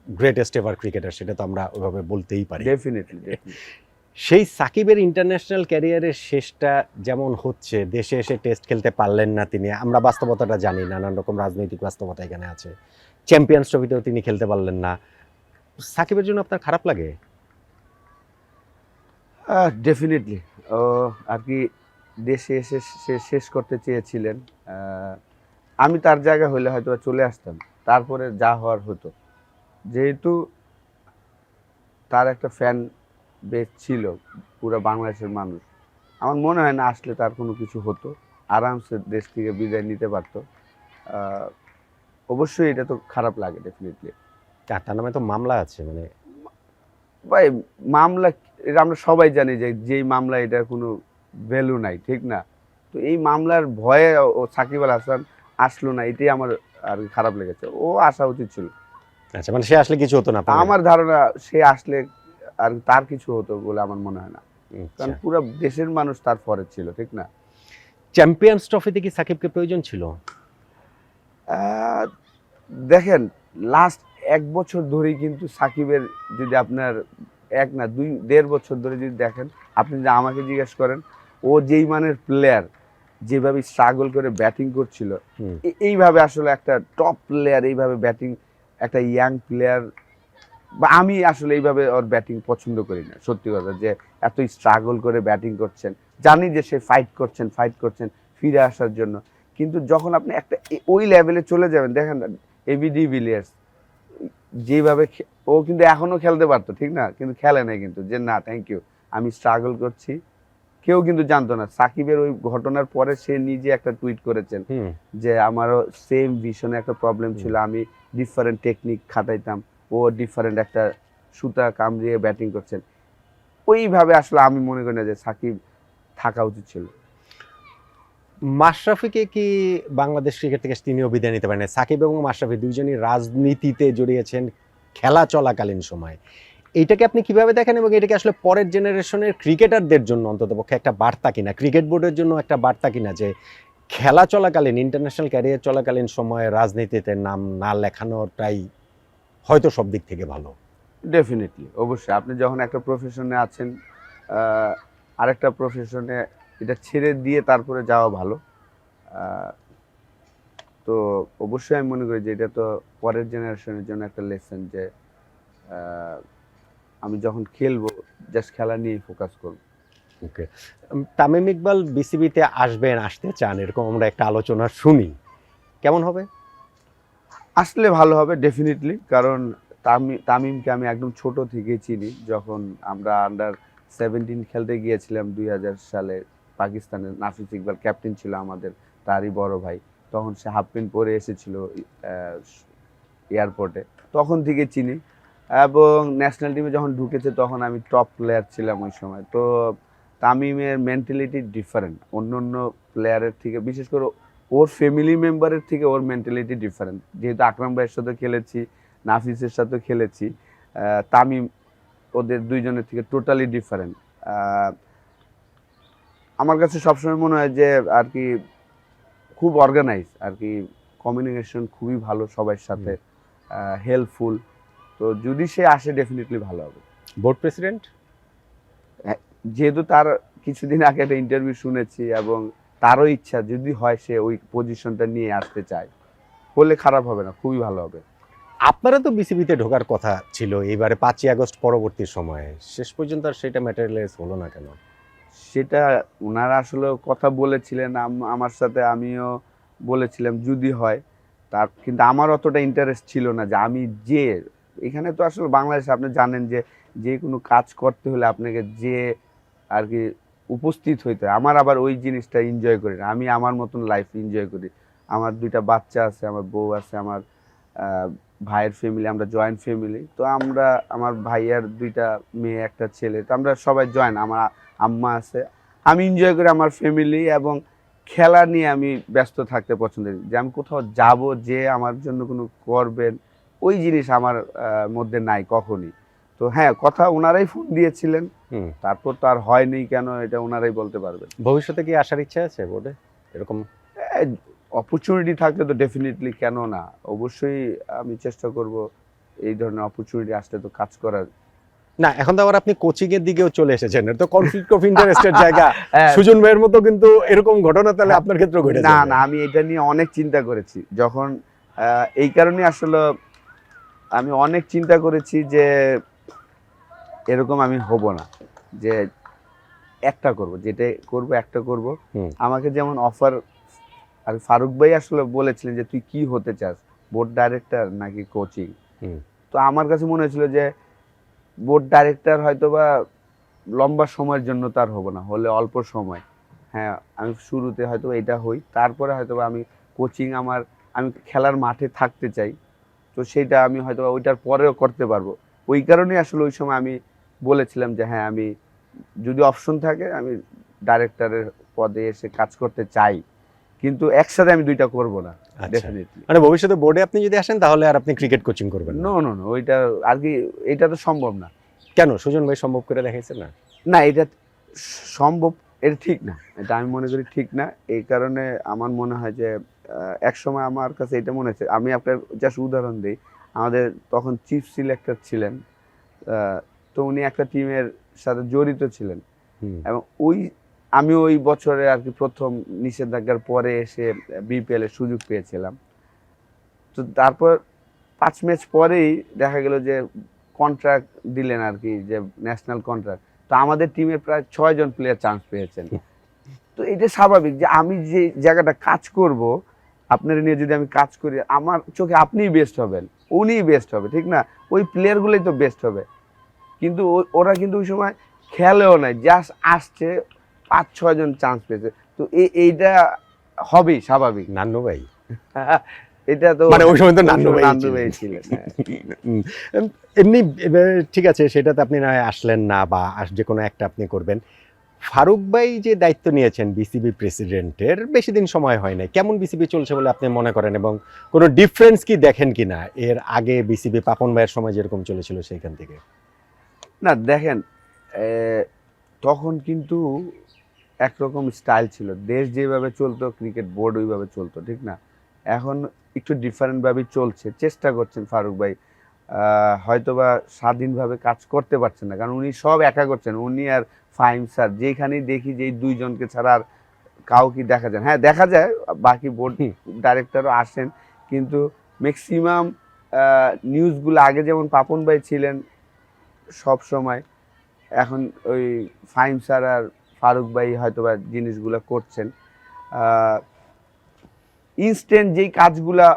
গ্রেটেস্ট এভার ক্রিকেটার, সেটা তো আমরা ওইভাবে বলতেই পারি। ডেফিনেটলি। সেই সাকিবের ইন্টারন্যাশনাল ক্যারিয়ারের শেষটা যেমন হচ্ছে, দেশে এসে টেস্ট খেলতে পারলেন না তিনি, আমরা বাস্তবতাটা জানি, নানান রকম রাজনৈতিক বাস্তবতা এখানে আছে। চ্যাম্পিয়ন্স ট্রফিতেও তিনি খেলতে পারলেন না। সাকিবের জন্য আপনার খারাপ লাগে? ডেফিনেটলি। ও আর কি দেশে এসে সে শেষ করতে চেয়েছিলেন। আমি তার জায়গা হলে হয়তো চলে আসতাম, তারপরে যা হওয়ার হতো। যেহেতু তার একটা ফ্যান বেস ছিল পুরো বাংলাদেশের মানুষ, আমার মনে হয় না আসলে তার কোনো কিছু হতো, আরামসে দেশ থেকে বিদায় নিতে পারতো। অবশ্যই এটা তো খারাপ লাগে ডেফিনেটলি। তার নামে তো মামলা আছে, মানে ভাই মামলা, এটা আমরা সবাই জানি যে যেই মামলা, এটার কোনো ভ্যালু নাই, ঠিক না? তো এই মামলার ভয়ে ও সাকিব আল হাসান আসলো না, এটাই আমার আর কি খারাপ লেগেছে। ও আসা উচিত ছিল। আচ্ছা, মানে সে আসলে কিছু হতো না? আমার ধারণা সে আসলে আর তার কিছু হতো বলে আমার মনে হয় না, কারণ পুরো দেশের মানুষ তার পরে ছিল, ঠিক না? চ্যাম্পিয়ন্স ট্রফিতে কি সাকিবকে প্রয়োজন ছিল? দেখেন, লাস্ট 1 বছর ধরেই কিন্তু সাকিবের, যদি আপনার 1 না 2.5 বছর ধরে যদি দেখেন, আপনি যদি আমাকে জিজ্ঞেস করেন, ও যেই মানের প্লেয়ার, যেভাবে স্ট্রাগল করে ব্যাটিং করছিল, এইভাবে আসলে একটা টপ প্লেয়ার এইভাবে ব্যাটিং, একটা ইয়াং প্লেয়ার, বা আমি আসলে এইভাবে ওর ব্যাটিং পছন্দ করি না, সত্যি কথা। যে এত স্ট্রাগল করে ব্যাটিং করছেন, জানি যে সে ফাইট করছেন ফিরে আসার জন্য, কিন্তু যখন আপনি একটা ওই লেভেলে চলে যাবেন, দেখেন এবি ডিভিলিয়ার্স যেভাবে, ও কিন্তু এখনো খেলতে পারতো, ঠিক না? কিন্তু খেলে নাই, কিন্তু যে না থ্যাংক ইউ, আমি স্ট্রাগল করছি। কেউ কিন্তু জানতো না। সাকিবের ওই ঘটনার পরে সে নিজে একটা টুইট করেছেন যে আমারও সেম ভিশনে একটা প্রবলেম ছিল, আমি ডিফারেন্ট টেকনিক খাটাইতাম, ও ডিফারেন্ট একটা সুতা কামড়িয়ে ব্যাটিং করছেন। ওইভাবে আসলে আমি মনে করি না যে সাকিব থাকা উচিত ছিল। মাশরাফিকে কি বাংলাদেশ ক্রিকেট থেকে তিনিও বিদায় নিতে পারেন? সাকিব এবং মাশরাফি দুইজনই রাজনীতিতে জড়িয়েছেন খেলা চলাকালীন সময়। এইটাকে আপনি কিভাবে দেখেন, এবং এটাকে আসলে পরের জেনারেশনের ক্রিকেটারদের জন্য অন্ততপক্ষে একটা বার্তা কিনা, ক্রিকেট বোর্ডের জন্য একটা বার্তা কিনা, যে খেলা চলাকালীন, ইন্টারন্যাশনাল ক্যারিয়ার চলাকালীন সময়ে রাজনীতিতে নাম না লেখানোটাই হয়তো সব দিক থেকে ভালো? ডেফিনেটলি, অবশ্যই। আপনি যখন একটা প্রফেশনে আছেন, আরেকটা প্রফেশনে এটা ছেড়ে দিয়ে তারপরে যাওয়া ভালো। তো অবশ্যই আমি মনে করি যে এটা তো পরের জেনারেশনের জন্য একটা লেসন, যে আমি যখন খেলবো জাস্ট খেলা নিয়েই ফোকাস করব। ওকে, তামিম ইকবাল বিসিবিতে আসতে চান, এরকম আমরা একটা আলোচনা শুনি, কেমন হবে? আসলে ভালো হবে ডেফিনেটলি, কারণ তামিমকে আমি একদম ছোট থেকেই চিনি। যখন আমরা আন্ডার 17 খেলতে গিয়েছিলাম 2000 সালে পাকিস্তানের, নাফিস ইকবাল ক্যাপ্টেন ছিল আমাদের, তারই বড় ভাই। তখন সে হাফ প্যান্ট পরে এসেছিল এয়ারপোর্টে, তখন থেকে চিনি। এবং ন্যাশনাল টিমে যখন ঢুকেছে তখন আমি টপ প্লেয়ার ছিলাম ওই সময়। তো তামিমের মেন্টালিটি ডিফারেন্ট অন্য অন্য প্লেয়ারের থেকে, বিশেষ করে ওর ফ্যামিলি মেম্বারের থেকে ওর মেন্টালিটি ডিফারেন্ট। যেহেতু আকরাম ভাইয়ের সাথে খেলেছি, নাফিসের সাথে খেলেছি, তামিম ওদের দুইজনের থেকে টোটালি ডিফারেন্ট। আমার কাছে সবসময় মনে হয় যে আর কি খুব অর্গানাইজ আর কি, কমিউনিকেশন খুবই ভালো সবার সাথে, হেল্পফুল। তো যদি সে আসে ডেফিনেটলি ভালো হবে। বোর্ড প্রেসিডেন্ট যেহেতু তার কিছুদিন আগে একটা ইন্টারভিউ শুনেছি, এবং তারও ইচ্ছা যদি হয় সে ওই পজিশনটা নিয়ে আসতে চায়, হলে খারাপ হবে না, খুবই ভালো হবে। আপনারা তো বিসিবিতে ঢোকার কথা ছিল এবারে 5ই আগস্ট পরবর্তী সময়ে, শেষ পর্যন্ত আর সেটা ম্যাটেরিয়ালাইজ হলো না কেন? সেটা ওনারা আসলে কথা বলেছিলেন আমার সাথে, আমিও বলেছিলাম যদি হয় তার, কিন্তু আমার অতটা ইন্টারেস্ট ছিল না যে আমি যে এখানে তো আসলে বাংলাদেশে আপনি জানেন যে যে কোনো কাজ করতে হলে আপনাকে যে আর কি উপস্থিত হইতে হয়। আমার আবার ওই জিনিসটা এনজয় করি না, আমি আমার মতন লাইফ এনজয় করি। আমার 2টা বাচ্চা আছে, আমার বউ আছে, আমার ভাইয়ের ফ্যামিলি, আমরা জয়েন্ট ফ্যামিলি। তো আমরা, আমার ভাইয়ার 2টা মেয়ে, একটা ছেলে, তো আমরা সবাই জয়েন্ট, আমার আম্মা আছে। আমি এনজয় করি আমার ফ্যামিলি, এবং খেলা নিয়ে আমি ব্যস্ত থাকতে পছন্দ করি। যে আমি কোথাও যাব, যে আমার জন্য কোনো করবেন, ওই জিনিস আমার মধ্যে নাই কখনই। তো হ্যাঁ, কথা ওনারাই ফোন দিয়েছিলেন, তারপর তো আর হয়নি কেন এটা ওনারাই বলতে পারবেন। ভবিষ্যতে কি আসার ইচ্ছা আছে বোর্ডে এরকম? অপরচুনিটি থাকলে তো ডেফিনেটলি কেন না, অবশ্যই আমি চেষ্টা করব এই ধরনের অপরচুনিটি আসলে তো কাজ করার। না, এখন তো আবার আপনি কোচিং এর দিকেও চলে এসেছেন, এটা তো কনফ্লিক্ট অফ ইন্টারেস্টের জায়গা। সুজন ভাইয়ের মতো কিন্তু এরকম ঘটনা তাহলে আপনার ক্ষেত্রে ঘটেছে? না না, আমি এটা নিয়ে অনেক চিন্তা করেছি, যখন এই কারণে আসলে আমি অনেক চিন্তা করেছি যে এরকম আমি হব না, যে একটা করব, যেটা করব একটা করব। আমাকে যেমন অফার আর ফারুক ভাই আসলে বলেছিলেন যে তুই কি হতে চাস, বোর্ড ডাইরেক্টর নাকি কোচিং? তো আমার কাছে মনে হয়েছিল যে বোর্ড ডাইরেক্টর হয়তো বা লম্বা সময়ের জন্য তার হবো না, হলে অল্প সময়। হ্যাঁ, আমি শুরুতে হয়তো এটা হই, তারপরে হয়তো আমি কোচিং, আমি খেলার মাঠে থাকতে চাই, তো সেটা আমি হয়তো ওইটার পরেও করতে পারবো। ওই কারণেই আসলে ওই সময় আমি বলেছিলাম যে হ্যাঁ, আমি যদি অপশন থাকে আমি ডাইরেক্টরের পদে এসে কাজ করতে চাই, কিন্তু একসাথে আমি 2টা করব না ডেফিনেটলি। মানে ভবিষ্যতে বোর্ডে আপনি যদি আসেন তাহলে আর আপনি ক্রিকেট কোচিং করবেন না? নো নো নো, ওইটা আর কি, এটা তো সম্ভব না। কেন? সুজন ভাই সম্ভব করে দেখাইছেন না? না, এটা সম্ভব, এটা ঠিক না, এটা আমি মনে করি ঠিক না। এই কারণে আমার মনে হয় যে এক সময় আমার কাছে এটা মনে হচ্ছে, আমি আপনার জাস্ট উদাহরণ দিই, আমাদের তখন চিফ সিলেক্টর ছিলেন, তো উনি একটা টিমের সাথে জড়িত ছিলেন, এবং আমি ওই বছরে আর কি প্রথম নিষেধাজ্ঞার পরে এসে বিপিএল এর সুযোগ পেয়েছিলাম। তো তারপর 5 ম্যাচ পরেই দেখা গেল যে কন্ট্রাক্ট দিলেন আর কি, যে ন্যাশনাল কন্ট্রাক্ট। তো আমাদের টিমের প্রায় 6 জন প্লেয়ার চান্স পেয়েছেন। তো এটা স্বাভাবিক যে আমি যে জায়গাটা কাজ করব, আপনার নিয়ে যদি আমি কাজ করি, আমার চোখে আপনিই বেস্ট হবেন, উনিই বেস্ট হবে, ঠিক না? ওই প্লেয়ারগুলোই তো বেস্ট হবে। কিন্তু ওরা কিন্তু ওই সময় খেলেও নাই, জাস্ট আসছে, 5-6 জন চান্স পেয়েছে। তো এইটা হবেই স্বাভাবিক। নান্নু ভাই এটা তো মানে ওই সময় তো নান্নু ভাই ছিলেন। এমনি ঠিক আছে, সেটাতে আপনি না হয় আসলেন না, বা যে কোনো একটা আপনি করবেন। ফারুক ভাই যে দায়িত্ব নিয়েছেন বিসিবি প্রেসিডেন্টের, বেশি দিন সময় হয় নাই, কেমন বিসিবি চলছে বলে আপনি মনে করেন, এবং কোনো ডিফারেন্স কি দেখেন কিনা এর আগে বিসিবি পাপন ভাইয়ের সময় যেরকম চলেছিল সেইখান থেকে? না দেখেন, তখন কিন্তু একরকম স্টাইল ছিল, দেশ যেভাবে চলতো ক্রিকেট বোর্ড ওইভাবে চলতো, ঠিক না? এখন একটু ডিফারেন্টভাবেই চলছে, চেষ্টা করছেন ফারুক ভাই, হয়তোবা স্বাধীনভাবে কাজ করতে পারছেন না, কারণ উনি সব একা করছেন, উনি আর ফাহিম স্যার। যেখানেই দেখি যে এই 2 জনকে ছাড়া আর কাউকে দেখা যায়, হ্যাঁ দেখা যায় বাকি বোর্ড ডাইরেক্টরও আসেন, কিন্তু ম্যাক্সিমাম নিউজগুলো আগে যেমন পাপন ভাই ছিলেন সব সময়, এখন ওই ফাহিম স্যার আর ফারুক ভাই হয়তোবা জিনিসগুলো করছেন। ইনস্ট্যান্ট যেই কাজগুলা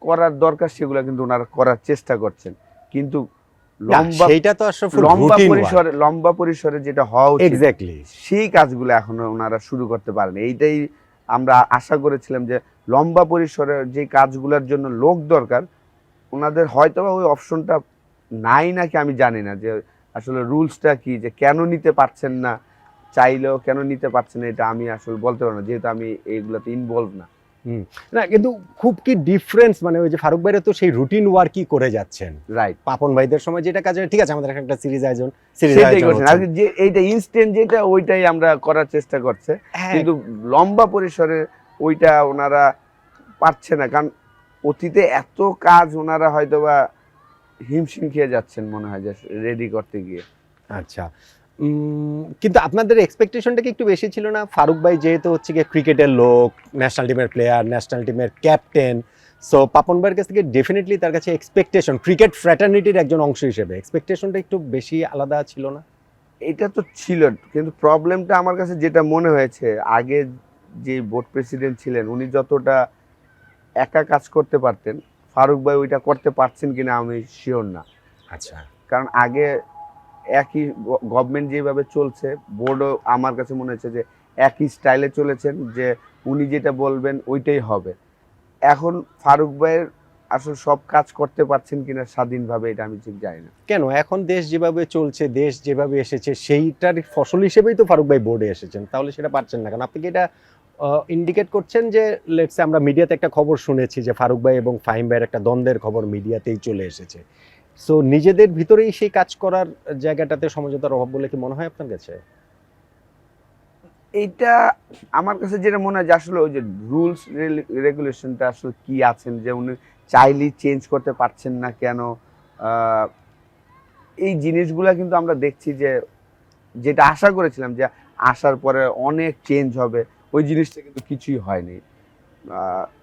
করার দরকার সেগুলো কিন্তু ওনারা করার চেষ্টা করছেন, কিন্তু না, লম্বা সেইটা তো আসলে রুটিন ওয়ার্ক। লম্বা পরিসরে যেটা হওয়া উচিত এক্স্যাক্টলি। সেই কাজগুলো এখনো ওনারা শুরু করতে পারেনি। এইটাই আমরা আশা করেছিলাম যে লম্বা পরিসরে যে কাজগুলোর জন্য লোক দরকার, ওনাদের হয়তোবা ওই অপশনটা নাই নাকি আমি জানি না, যে আসলে রুলসটা কি, যে কেন নিতে পারছেন না, চাইলেও কেন নিতে পারছেন না, এটা আমি আসলে বলতে পারবো না, যেহেতু আমি এইগুলোতে ইনভলভ না। না কিন্তু খুব কি ডিফারেন্স, মানে ওই যে ফারুক ভাইরা তো সেই রুটিন ওয়ার্কই করে যাচ্ছেন। রাইট, পাপন ভাইদের সময় যেটা কাজে ঠিক আছে, আমাদের একটা সিরিজ সেটাই করছেন। আর যে এইটা ইনস্ট্যান্ট যেটা, ওইটাই আমরা করার চেষ্টা করছে, কিন্তু লম্বা পরিসরে ওইটা ওনারা পারছে না, কারণ অতীতে এত কাজ ওনারা হয়তোবা হিমশিম খেয়ে যাচ্ছেন মনে হয় যে রেডি করতে গিয়ে। আচ্ছা, কিন্তু আপনাদের এক্সপেকটেশনটা কি একটু বেশি ছিল না? ফারুক ভাই যেহেতু হচ্ছে গিয়ে ক্রিকেটের লোক, ন্যাশনাল টিমের প্লেয়ার, ন্যাশনাল টিমের ক্যাপ্টেন, সো পাপন ভাইয়ের কাছ থেকে ডেফিনেটলি তার কাছে এক্সপেকটেশন, ক্রিকেট ফ্র্যাটার্নিটির একজন অংশ হিসেবে এক্সপেকটেশনটা একটু বেশি আলাদা ছিল না? এটা তো ছিল, কিন্তু প্রবলেমটা আমার কাছে যেটা মনে হয়েছে, আগে যে বোর্ড প্রেসিডেন্ট ছিলেন উনি যতটা একা কাজ করতে পারতেন, ফারুক ভাই ওইটা করতে পারছেন কিনা আমি শিওর না। আচ্ছা, কারণ আগে একই গভর্নমেন্ট যেভাবে চলছে, বোর্ডও আমার কাছে মনে হচ্ছে যে একই স্টাইলে চলেছেন, যে উনি যেটা বলবেন ওইটাই হবে। এখন ফারুক ভাইয়ের আসলে সব কাজ করতে পারছেন কিনা স্বাধীনভাবে, এটা আমি ঠিক জানি না। কেন এখন দেশ যেভাবে চলছে, দেশ যেভাবে এসেছে, সেইটার ফসল হিসেবেই তো ফারুক ভাই বোর্ডে এসেছেন, তাহলে সেটা পারছেন না কেন? আপনি কি এটা ইন্ডিকেট করছেন যে লেটসে আমরা মিডিয়াতে একটা খবর শুনেছি যে ফারুক ভাই এবং ফাহিম ভাইয়ের একটা দ্বন্দ্বের খবর মিডিয়াতেই চলে এসেছে, সো নিজেদের ভিতরেই সেই কাজ করার জায়গাটাতে সমঝোতার অভাব বলে কি মনে হয় আপনার কাছে? এইটা আমার কাছে যেটা মনে হয় যে আসলে ওই যে রুলস রেগুলেশনটা আসলে কি আছেন, যে উনি চাইলেই চেঞ্জ করতে পারছেন না কেন, আহ, এই জিনিসগুলা কিন্তু আমরা দেখছি যে যেটা আশা করেছিলাম যে আসার পরে অনেক চেঞ্জ হবে, ওই জিনিসটা কিন্তু কিছুই হয়নি।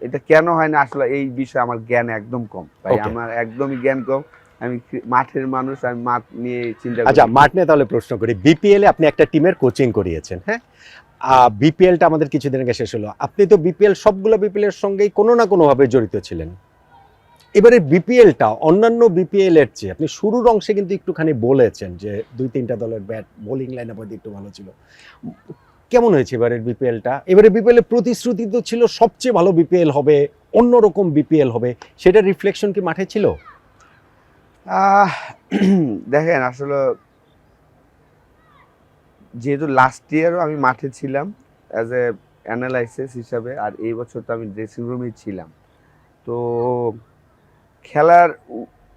এটা কেন হয় না আসলে এই বিষয়ে আমার জ্ঞান একদম কম ভাই, Okay. আমার একদমই জ্ঞান কম। আমি মাঠের মানুষ, আমি মাঠ নিয়ে চিন্তা করি। আচ্ছা, মাঠ নিয়ে তাহলে প্রশ্ন করি। বিপিএল এ আপনি একটা টিমের কোচিং করিয়েছেন, হ্যাঁ? বিপিএলটা আমাদের কিছুদিন আগে শেষ হলো। আপনি তো বিপিএল সবগুলো বিপিএল এর সঙ্গেই কোনো না কোনোভাবে জড়িত ছিলেন। এবারে বিপিএলটা অন্যান্য বিপিএল এর চেয়ে আপনি শুরুর অংশে কিন্তু একটুখানি বলেছেন যে 2-3টা দলের ব্যাট বোলিং লাইন আপ একটু ভালো ছিল। কেমন হয়েছে এবারের বিপিএলটা? এবারে বিপিএল এর প্রতিশ্রুতি তো ছিল সবচেয়ে ভালো বিপিএল হবে, অন্যরকম বিপিএল হবে, সেটার রিফ্লেকশন কি মাঠে ছিল? আহ, দেখেন আসলে যেহেতু লাস্ট ইয়ারও আমি মাঠে ছিলাম অ্যাজ এ অ্যানালাইসিস হিসাবে, আর এই বছর তো আমি ড্রেসিং রুমেই ছিলাম, তো খেলার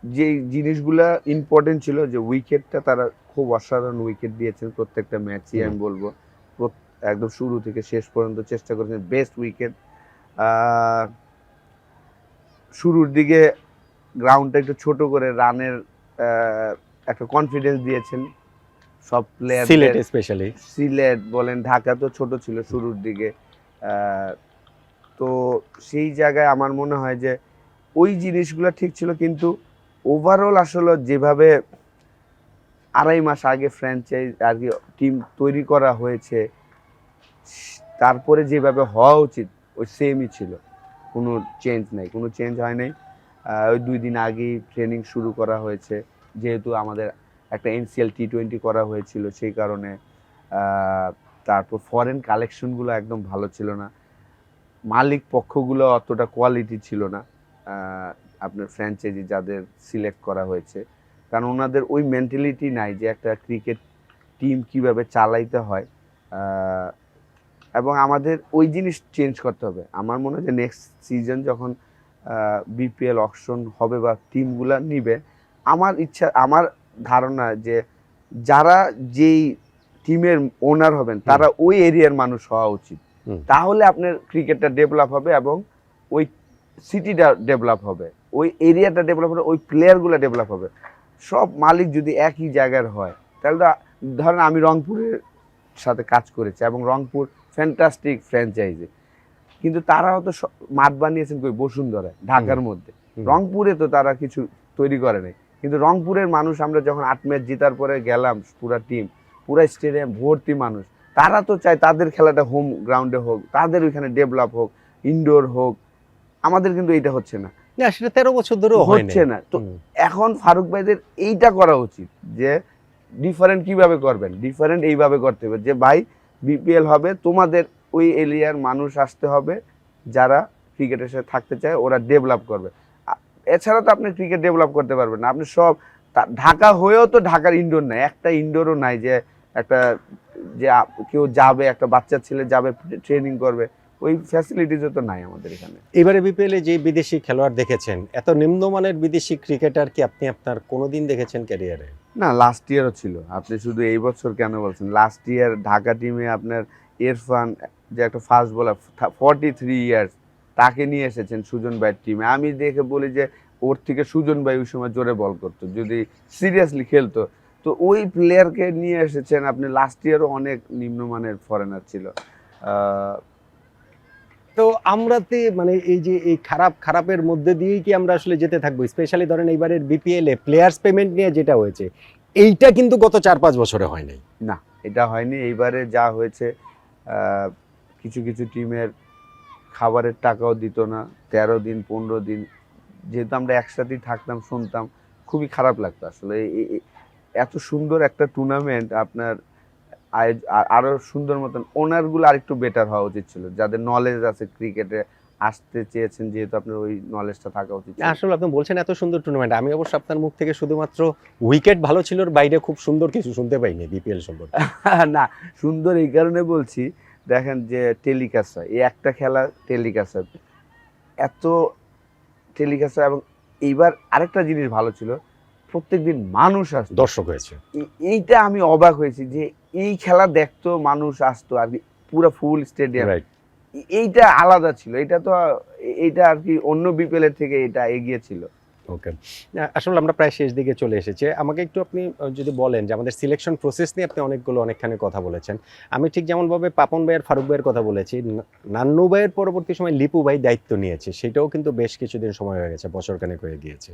যে জিনিসগুলা ইম্পর্টেন্ট ছিল, যে উইকেটটা তারা খুব অসাধারণ উইকেট দিয়েছেন প্রত্যেকটা ম্যাচই, আমি বলবো একদম শুরু থেকে শেষ পর্যন্ত চেষ্টা করেছেন বেস্ট উইকেট। শুরুর দিকে গ্রাউন্ডটা একটু ছোট করে রানের একটা কনফিডেন্স দিয়েছেন সব প্লেয়ার। সিলেট স্পেশালি, সিলেট বলেন, ঢাকা তো ছোট ছিল শুরুর দিকে, তো সেই জায়গায় আমার মনে হয় যে ওই জিনিসগুলো ঠিক ছিল, কিন্তু ওভারঅল আসলে যেভাবে 2.5 মাস আগে ফ্র্যাঞ্চাইজ আর কি টিম তৈরি করা হয়েছে, তারপরে যেভাবে হওয়া উচিত ওই সেমই ছিল, কোনো চেঞ্জ নাই, কোনো চেঞ্জ হয় নাই। ওই 2 দিন আগেই ট্রেনিং শুরু করা হয়েছে, যেহেতু আমাদের একটা এনসিএল টি20 করা হয়েছিল, সেই কারণে। তারপর ফরেন কালেকশনগুলো একদম ভালো ছিল না, মালিক পক্ষগুলো অতটা কোয়ালিটি ছিল না আপনার ফ্র্যাঞ্চাইজি যাদের সিলেক্ট করা হয়েছে, কারণ ওনাদের ওই মেন্টালিটি নাই যে একটা ক্রিকেট টিম কিভাবে চালাইতে হয়, এবং আমাদের ওই জিনিস চেঞ্জ করতে হবে। আমার মনে হয় যে নেক্সট সিজন যখন বিপিএল অকশন হবে বা টিমগুলা নিবে, আমার ইচ্ছা, আমার ধারণা যে যারা যেই টিমের ওনার হবেন তারা ওই এরিয়ার মানুষ হওয়া উচিত, তাহলে আপনার ক্রিকেটটা ডেভেলপ হবে এবং ওই সিটিটা ডেভেলপ হবে, ওই এরিয়াটা ডেভেলপ হবে, ওই প্লেয়ারগুলো ডেভেলপ হবে। সব মালিক যদি একই জায়গার হয়, তাহলে তো ধরেন আমি রংপুরের সাথে কাজ করেছি এবং রংপুর ফ্যান্টাস্টিক ফ্র্যাঞ্চাইজি, কিন্তু তারাও তো মাঠ বানিয়েছেন কই বসুন্ধরায় ঢাকার মধ্যে, রংপুরে তো তারা কিছু তৈরি করে নাই। কিন্তু রংপুরের মানুষ, আমরা যখন 8 ম্যাচ জেতার পরে গেলাম, পুরা টিম, পুরা স্টেডিয়াম ভর্তি মানুষ, তারা তো চায় তাদের খেলাটা হোম গ্রাউন্ডে হোক, তাদের ওইখানে ডেভেলপ হোক, ইনডোর হোক। আমাদের কিন্তু এইটা হচ্ছে না, না সেটা 13 বছর ধরেও হচ্ছে না। তো এখন ফারুক ভাইদের এইটা করা উচিত যে ডিফারেন্ট কিভাবে করবেন, ডিফারেন্ট এইভাবে করতে হবে যে ভাই বিপিএল হবে, তোমাদের ওই এরিয়ার মানুষ আসতে হবে যারা ক্রিকেটের সাথে থাকতে চায়, ওরা ডেভেলপ করবে। এছাড়া তো আপনি ক্রিকেট ডেভেলপ করতে পারবেন না। আপনি সব ঢাকা হয়েও তো ঢাকার ইনডোর নাই, একটা ইনডোরও নাই যে একটা যে কেউ যাবে, একটা বাচ্চা ছেলে যাবে ট্রেনিং করবে, ওই ফ্যাসিলিটিসও তো নাই আমাদের এখানে। এবারে বিপিএলে যে বিদেশি খেলোয়াড় দেখেছেন, এত নিম্নমানের বিদেশি ক্রিকেটার কি আপনি আপনার কোনোদিন দেখেছেন ক্যারিয়ারে? না, লাস্ট ইয়ারও ছিল। আপনি শুধু এই বছর কেন বলছেন? লাস্ট ইয়ার ঢাকা টিমে আপনার ইরফান যে একটা ফাস্ট বোলার 43 ইয়ার্স, তাকে নিয়ে এসেছেন সুজন ভাইয়ের টিমে। আমি দেখে বলি যে ওর থেকে সুজন ভাই ওই সময় জোরে বল করতো, যদি সিরিয়াসলি খেলতো। তো ওই প্লেয়ারকে নিয়ে এসেছেন আপনি। লাস্ট ইয়ারও অনেক নিম্নমানের ফরেনার ছিল। তো আমরাতে মানে এই যে এই খারাপের মধ্যে দিয়েই কি আমরা আসলে যেতে থাকবো? স্পেশালি ধরেন এইবারের বিপিএলে প্লেয়ার্স পেমেন্ট নিয়ে যেটা হয়েছে, এইটা কিন্তু গত 4-5 বছরে হয় নাই। না, এটা হয়নি। এইবারে যা হয়েছে, কিছু কিছু টিমের খাবারের টাকাও দিত না 13 দিন 15 দিন। যেহেতু আমরা একসাথেই থাকতাম, শুনতাম, খুবই খারাপ লাগতো আসলে। এত সুন্দর একটা টুর্নামেন্ট আপনার আরো সুন্দর মতন ওনারগুলো আরেকটু বেটার হওয়া উচিত ছিল, যাদের নলেজ আছে ক্রিকেটে আসতে চেয়েছেন, যেহেতু আপনার ওই নলেজটা থাকা উচিত ছিল। আসলে আপনি বলছেন এত সুন্দর টুর্নামেন্ট, আমি অবশ্য আপনার মুখ থেকে শুধুমাত্র উইকেট ভালো ছিল এর বাইরে খুব সুন্দর কিছু শুনতে পাইনি বিপিএল সম্পর্কে। না, সুন্দর এই কারণে বলছি, দেখেন যে টেলিকাস্ট হয়, এই একটা খেলা টেলিকাস্ট হয়, এত টেলিকাস্ট হয়। এবং এইবার আরেকটা জিনিস ভালো ছিল, প্রত্যেকদিন মানুষ আসতো, দর্শক হয়েছে। এইটা আমি অবাক হয়েছি যে এই খেলা দেখতো, মানুষ আসতো আর কি, পুরো ফুল স্টেডিয়াম। রাইট। এইটা আলাদা ছিল। এটা তো এইটা আর কি অন্য বিপিএল এর থেকে এটা এগিয়ে ছিল। ওকে, আসলে আমরা প্রায় শেষ দিকে চলে এসেছি। আমাকে একটু আপনি যদি বলেন যে আমাদের সিলেকশন প্রসেস নিয়ে আপনি অনেকখানি কথা বলেছেন। আমি ঠিক যেমনভাবে পাপন ভাই আর ফারুক ভাইয়ের কথা বলেছি, নান্নু ভাইয়ের পরবর্তী সময় লিপু ভাই দায়িত্ব নিয়েছে, সেটাও কিন্তু বেশ কিছুদিন সময় হয়ে গেছে, বছরখানেক হয়ে গিয়েছে।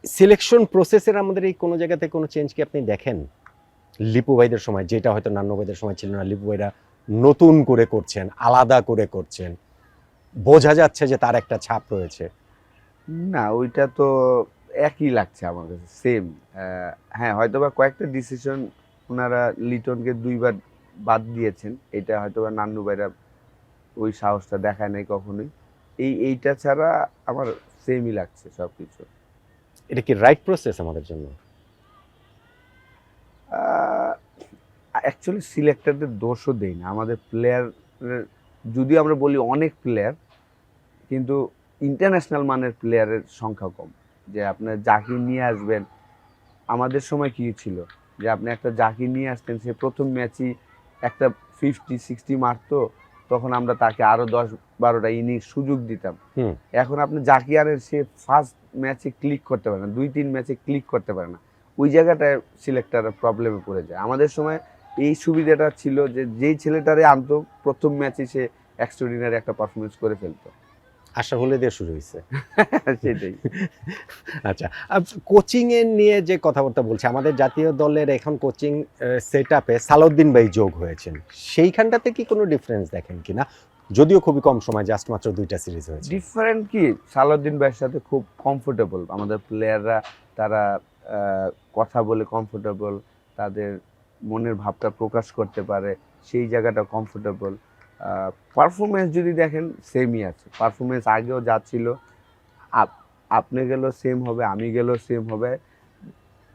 সিলেকশন প্রসেসের আমাদের এই কোনো জায়গাতে কোনো চেঞ্জ কি আপনি দেখেন? লিপু ভাইদের সময় যেটা হয়তো নান্নু ভাইদের সময় ছিল না, লিপু ভাইরা নতুন করে করছেন, আলাদা করে করছেন, বোঝা যাচ্ছে যে তার একটা ছাপ রয়েছে। না, ওইটা তো একই লাগছে আমার কাছে, সেম। হ্যাঁ, হয়তোবা কয়েকটা ডিসিশন ওনারা লিটনকে 2বার বাদ দিয়েছেন, এটা হয়তোবা নান্নু ভাইরা ওই সাহসটা দেখায় নাই কখনোই। এইটা ছাড়া আমার সেমই লাগছে সবকিছু। এটা কি রাইট প্রসেস আমাদের জন্য? অ্যাকচুয়ালি সিলেক্টরদের দোষও দেই না, আমাদের প্লেয়ারের, যদিও আমরা বলি অনেক প্লেয়ার, কিন্তু ইন্টারন্যাশনাল মানের প্লেয়ারের সংখ্যা কম। যে আপনার জাকির নিয়ে আসবেন, আমাদের সময় কি ছিল যে আপনি একটা জাকির নিয়ে আসতেন, সে প্রথম ম্যাচই একটা 50-60 মারতো, তখন আমরা তাকে আরো 10-12টা ইনিংস সুযোগ দিতাম। এখন আপনি জাকিয়ারের সে ফার্স্ট ম্যাচে ক্লিক করতে পারে না, 2-3 ম্যাচে ক্লিক করতে পারে না, ওই জায়গাটায় সিলেক্টররা প্রবলেমে পড়ে যায়। আমাদের সময় এই সুবিধাটা ছিল যে যেই ছেলেটারে আনতো প্রথম ম্যাচে সে এক্সট্রাঅর্ডিনারি একটা পারফরমেন্স করে ফেলতো। আশা হলে দিয়ে শুরু হয়েছে। সেটাই। আচ্ছা, কোচিং এর নিয়ে যে কথাবার্তা বলছে, আমাদের জাতীয় দলের এখন কোচিং সেট আপে সালাউদ্দিন ভাই যোগ হয়েছেন, সেইখানটাতে কি কোনো ডিফারেন্স দেখেন কিনা? যদিও খুবই কম সময়, জাস্ট মাত্র 2টা সিরিজ হয়েছে। ডিফারেন্ট কি, সালাউদ্দিন ভাইয়ের সাথে খুব কমফোর্টেবল আমাদের প্লেয়াররা, তারা কথা বলে কমফোর্টেবল, তাদের মনের ভাবটা প্রকাশ করতে পারে, সেই জায়গাটা কমফোর্টেবল। পারফরমেন্স যদি দেখেন সেমই আছে, পারফরমেন্স আগেও যা ছিল, আপনি গেলেও সেম হবে, আমি গেলেও সেম হবে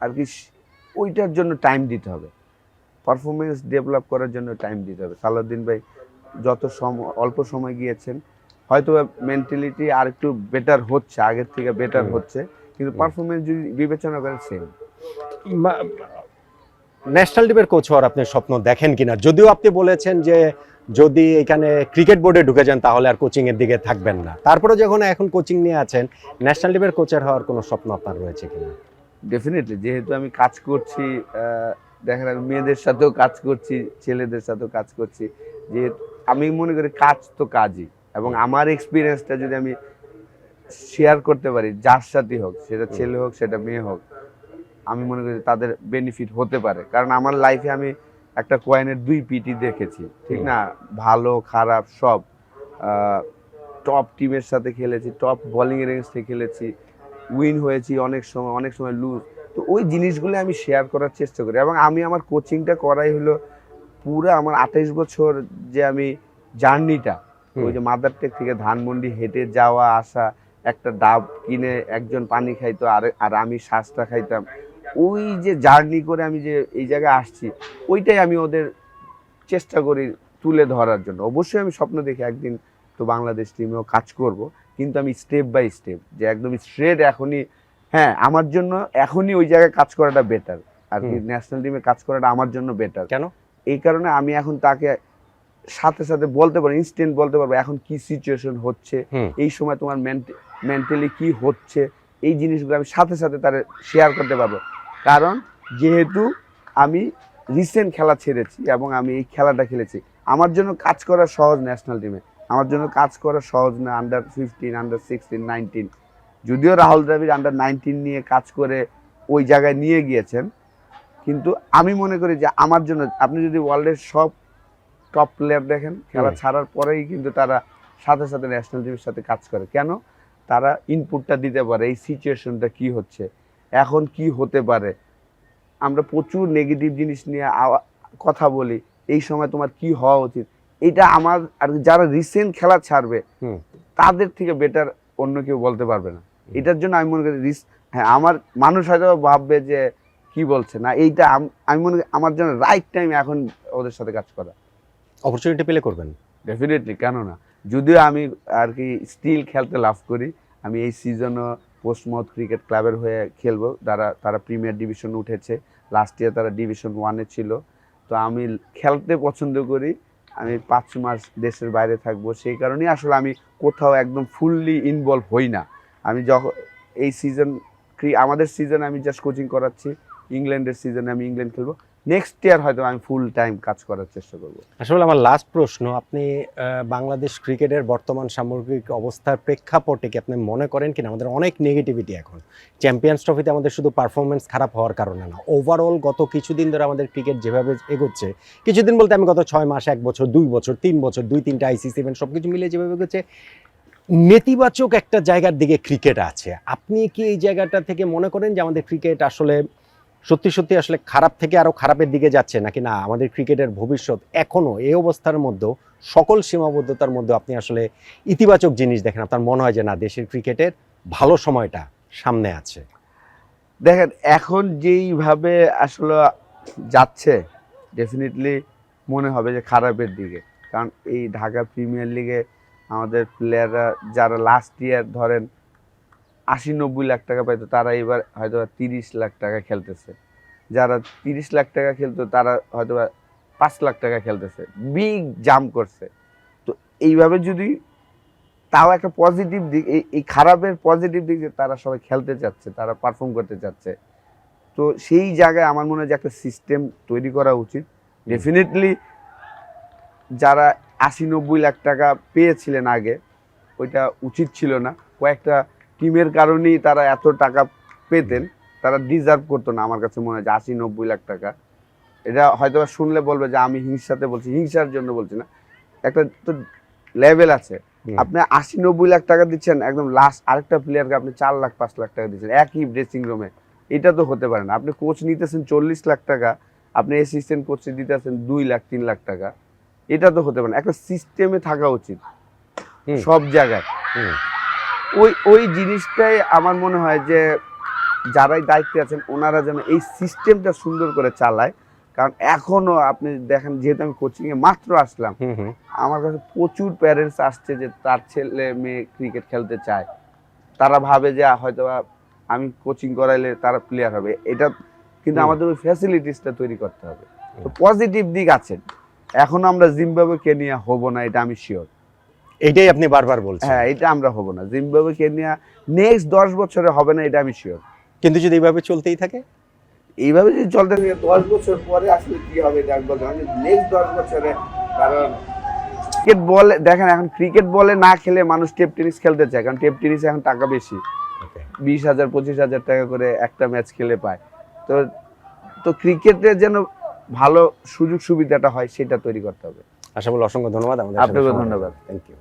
আর কি। ওইটার জন্য টাইম দিতে হবে, পারফরমেন্স ডেভেলপ করার জন্য টাইম দিতে হবে। সালাউদ্দিন ভাই যত অল্প সময় গিয়েছেন, হয়তো মেন্টালিটি আর একটু বেটার হচ্ছে, আগের থেকে বেটার হচ্ছে, কিন্তু পারফরমেন্স যদি বিবেচনা করেন সেম। ন্যাশনাল টিমের কোচ হওয়ার আপনি স্বপ্ন দেখেন কিনা? যদিও আপনি বলেছেন যে যদি এখানে ক্রিকেট বোর্ডে ঢুকে যান তাহলে আর কোচিং এর দিকে থাকবেন না, তারপরে যখন এখন কোচিং নিয়ে আছেন, ন্যাশনাল টিমের কোচার হওয়ার কোনো স্বপ্ন আপনার রয়েছে কিনা? ডেফিনেটলি, যেহেতু আমি কাজ করছি, দেখেন আমি মেয়েদের সাথেও কাজ করছি, ছেলেদের সাথেও কাজ করছি, যে আমি মনে করি কাজ তো কাজই, এবং আমার এক্সপিরিয়েন্সটা যদি আমি শেয়ার করতে পারি যার সাথেই হোক, সেটা ছেলে হোক সেটা মেয়ে হোক, আমি মনে করি তাদের বেনিফিট হতে পারে। কারণ আমার লাইফে আমি একটা কয়েনের 2 পিঠই দেখেছি, ঠিক না? ভালো খারাপ সব। টপ টিমের সাথে খেলেছি, টপ বোলিং এর এগেইনস্টে খেলেছি, উইন হয়েছি, অনেক সময় লুজ। তো ওই জিনিসগুলো আমি শেয়ার করার চেষ্টা করি, এবং আমি আমার কোচিংটা করাই হলো পুরো আমার 28 বছর যে আমি জার্নিটা, ওই যে মাদারটেক থেকে ধানমন্ডি হেঁটে যাওয়া আসা, একটা ডাব কিনে একজন পানি খাইতো আর আমি শ্বাসটা খাইতাম, ওই যে জার্নি করে আমি যে এই জায়গায় আসছি, ওইটাই আমি ওদের চেষ্টা করি তুলে ধরার জন্য। অবশ্যই আমি স্বপ্ন দেখি একদিন তো বাংলাদেশ টিমেও কাজ করব, কিন্তু আমি স্টেপ বাই স্টেপ যে একদম স্ট্রেট এখনই, হ্যাঁ আমার জন্য এখনই ওই জায়গায় কাজ করাটা বেটার, আর কি ন্যাশনাল টিমে কাজ করাটা আমার জন্য বেটার। কেন? এই কারণে আমি এখন তাকে সাথে সাথে বলতে পারবো, ইনস্ট্যান্ট বলতে পারবো এখন কি সিচুয়েশন হচ্ছে, এই সময় তোমার মেন্টালি কি হচ্ছে, এই জিনিসগুলো আমি সাথে সাথে তার শেয়ার করতে পারবো। কারণ যেহেতু আমি রিসেন্ট খেলা ছেড়েছি এবং আমি এই খেলাটা খেলেছি, আমার জন্য কাজ করা সহজ ন্যাশনাল টিমে, আমার জন্য কাজ করা সহজ না আন্ডার-15, আন্ডার-16, 19। যদিও রাহুল দ্রাবিড় আন্ডার-19 নিয়ে কাজ করে ওই জায়গায় নিয়ে গিয়েছেন, কিন্তু আমি মনে করি যে আমার জন্য, আপনি যদি ওয়ার্ল্ডের সব টপ প্লেয়ার দেখেন, খেলা ছাড়ার পরেই কিন্তু তারা সাথে সাথে ন্যাশনাল টিমের সাথে কাজ করে। কেন? তারা ইনপুটটা দিতে পারে, এই সিচুয়েশনটা কি হচ্ছে, এখন কি হতে পারে। আমরা প্রচুর নেগেটিভ জিনিস নিয়ে কথা বলি, এই সময় তোমার কি হওয়া উচিত, এটা আমার আর যারা রিসেন্ট খেলা ছাড়বে তাদের থেকে বেটার অন্য কেউ বলতে পারবে না। এটার জন্য আমি মনে করি হ্যাঁ, আমার মানুষ হয়তো ভাববে যে কি বলছে না, এইটা আমি মনে করি আমার জন্য রাইট টাইম এখন ওদের সাথে কাজ করা। অপরচুনিটি পেলে করবেন? ডেফিনেটলি, কেন না। যদিও আমি আর কি স্টিল খেলতে লাভ করি, আমি এই সিজনও পোস্টমথ ক্রিকেট ক্লাবের হয়ে খেলবো, তারা প্রিমিয়ার ডিভিশন উঠেছে, লাস্ট ইয়ার তারা ডিভিশন 1-এ ছিল। তো আমি খেলতে পছন্দ করি, আমি 5 মাস দেশের বাইরে থাকবো, সেই কারণেই আসলে আমি কোথাও একদম ফুললি ইনভলভ হই না। আমি যখন এই সিজন আমাদের সিজনে আমি জাস্ট কোচিং করাচ্ছি, ইংল্যান্ডের সিজনে আমি ইংল্যান্ড খেলবো, নেক্সট ইয়ার হয়তো আমি ফুল টাইম কাজ করার চেষ্টা করব। আসলে আমার লাস্ট প্রশ্ন, আপনি বাংলাদেশ ক্রিকেটের বর্তমান সামগ্রিক অবস্থার প্রেক্ষাপটে কি আপনি মনে করেন কিনা আমাদের অনেক নেগেটিভিটি এখন চ্যাম্পিয়ন্স ট্রফিতে আমাদের শুধু পারফরমেন্স খারাপ হওয়ার কারণে না, ওভারঅল গত কিছুদিন ধরে আমাদের ক্রিকেট যেভাবে এগোচ্ছে, কিছুদিন বলতে আমি গত 6 মাস, 1 বছর, 2 বছর, 3 বছর, 2-3টা আইসিসি ইভেন্ট সব কিছু মিলিয়ে যেভাবে এগোচ্ছে, নেতিবাচক একটা জায়গার দিকে ক্রিকেট আছে। আপনি কি এই জায়গাটা থেকে মনে করেন যে আমাদের ক্রিকেট আসলে সত্যি সত্যি আসলে খারাপ থেকে আরো খারাপের দিকে যাচ্ছে, নাকি না আমাদের ক্রিকেটের ভবিষ্যৎ এখনো এই অবস্থার মধ্যেও সকল সীমাবদ্ধতার মধ্যে আপনি আসলে ইতিবাচক জিনিস দেখেন, আপনার মনে হয় যে না দেশের ক্রিকেটের ভালো সময়টা সামনে আছে? দেখেন এখন যেইভাবে আসলে যাচ্ছে, ডেফিনেটলি মনে হবে যে খারাপের দিকে। কারণ এই ঢাকা প্রিমিয়ার লিগে আমাদের প্লেয়াররা যারা লাস্ট ইয়ার ধরেন 80-90 লাখ টাকা পাইতো, তারা এবার হয়তো 30 লাখ টাকা খেলতেছে। যারা 30 লাখ টাকা খেলতো তারা হয়তো 5 লাখ টাকা খেলতেছে, বিগ জাম্প করছে। তো এইভাবে যদি, তাও একটা পজিটিভ দিক, এই খারাপের পজিটিভ দিক যে তারা সবাই খেলতে চাচ্ছে, তারা পারফর্ম করতে চাচ্ছে। তো সেই জায়গায় আমার মনে হয় যে একটা সিস্টেম তৈরি করা উচিত। ডেফিনেটলি যারা 80-90 লাখ টাকা পেয়েছিলেন আগে, ওইটা উচিত ছিল না। কয়েকটা টিমের কারণেই তারা এত টাকা পেতেন, তারা ডিজার্ভ করতো না। আমার কাছে মনে হয় যে 80-90 লাখ টাকা, এটা হয়তো শুনলে বলবে যে আমি হিংসাতে বলছি, হিংসার জন্য বলছি না, একটা তো লেভেল আছে। আপনি 80-90 লাখ টাকা দিচ্ছেন, একদম লাস্ট আরেকটা প্লেয়ারকে আপনি 4 লাখ 5 লাখ টাকা দিচ্ছেন একই ড্রেসিং রুমে, এটা তো হতে পারে না। আপনি কোচ নিতেছেন 40 লাখ টাকা, আপনি অ্যাসিস্ট্যান্ট কোচ দিতেছেন 2 লাখ 3 লাখ টাকা, এটা তো হতে পারে না। একটা সিস্টেমে থাকা উচিত সব জায়গায়। ওই জিনিসটাই আমার মনে হয় যে যারাই দায়িত্বে আছেন ওনারা যেন এই সিস্টেমটা সুন্দর করে চালায়। কারণ এখনো আপনি দেখেন, যেহেতু আমি কোচিংয়ে মাত্র আসলাম, আমার কাছে প্রচুর প্যারেন্টস আসছে যে তার ছেলে মেয়ে ক্রিকেট খেলতে চায়, তারা ভাবে যে হয়তো আমি কোচিং করাইলে তারা প্লেয়ার হবে, এটা কিন্তু আমাদের ওই ফ্যাসিলিটিসটা তৈরি করতে হবে। তো পজিটিভ দিক আছে, এখন আমরা জিম্বাবুয়ে কেনিয়া হব না, এটা আমি শিওর। এইটাই আপনি বারবার বলছেন। হ্যাঁ, এটা আমরা হব না, জিম্বাবুয়ে কেনিয়া নেক্সট 10 বছরে হবে না, এটা আমি শিওর। কিন্তু যদি এইভাবে চলতেই থাকে, এইভাবে যদি চলতে থাকে 10 বছর পরে আসলে কি হবে এটা আমি বলতে পারি, নেক্সট 10 বছরে। কারণ ক্রিকেট বলে দেখেন, এখন ক্রিকেট বলে না খেলে মানুষ টেপ টেনিস খেলতে চায়, কারণ টেপ টেনিসে এখন টাকা বেশি, 20,000 25,000 টাকা করে একটা ম্যাচ খেলে পায়। তো তো ক্রিকেটের যেন ভালো সুযোগ সুবিধাটা হয় সেটা তৈরি করতে হবে। আশা করি অসংখ্য ধন্যবাদ। আপনাকে ধন্যবাদ। Thank you.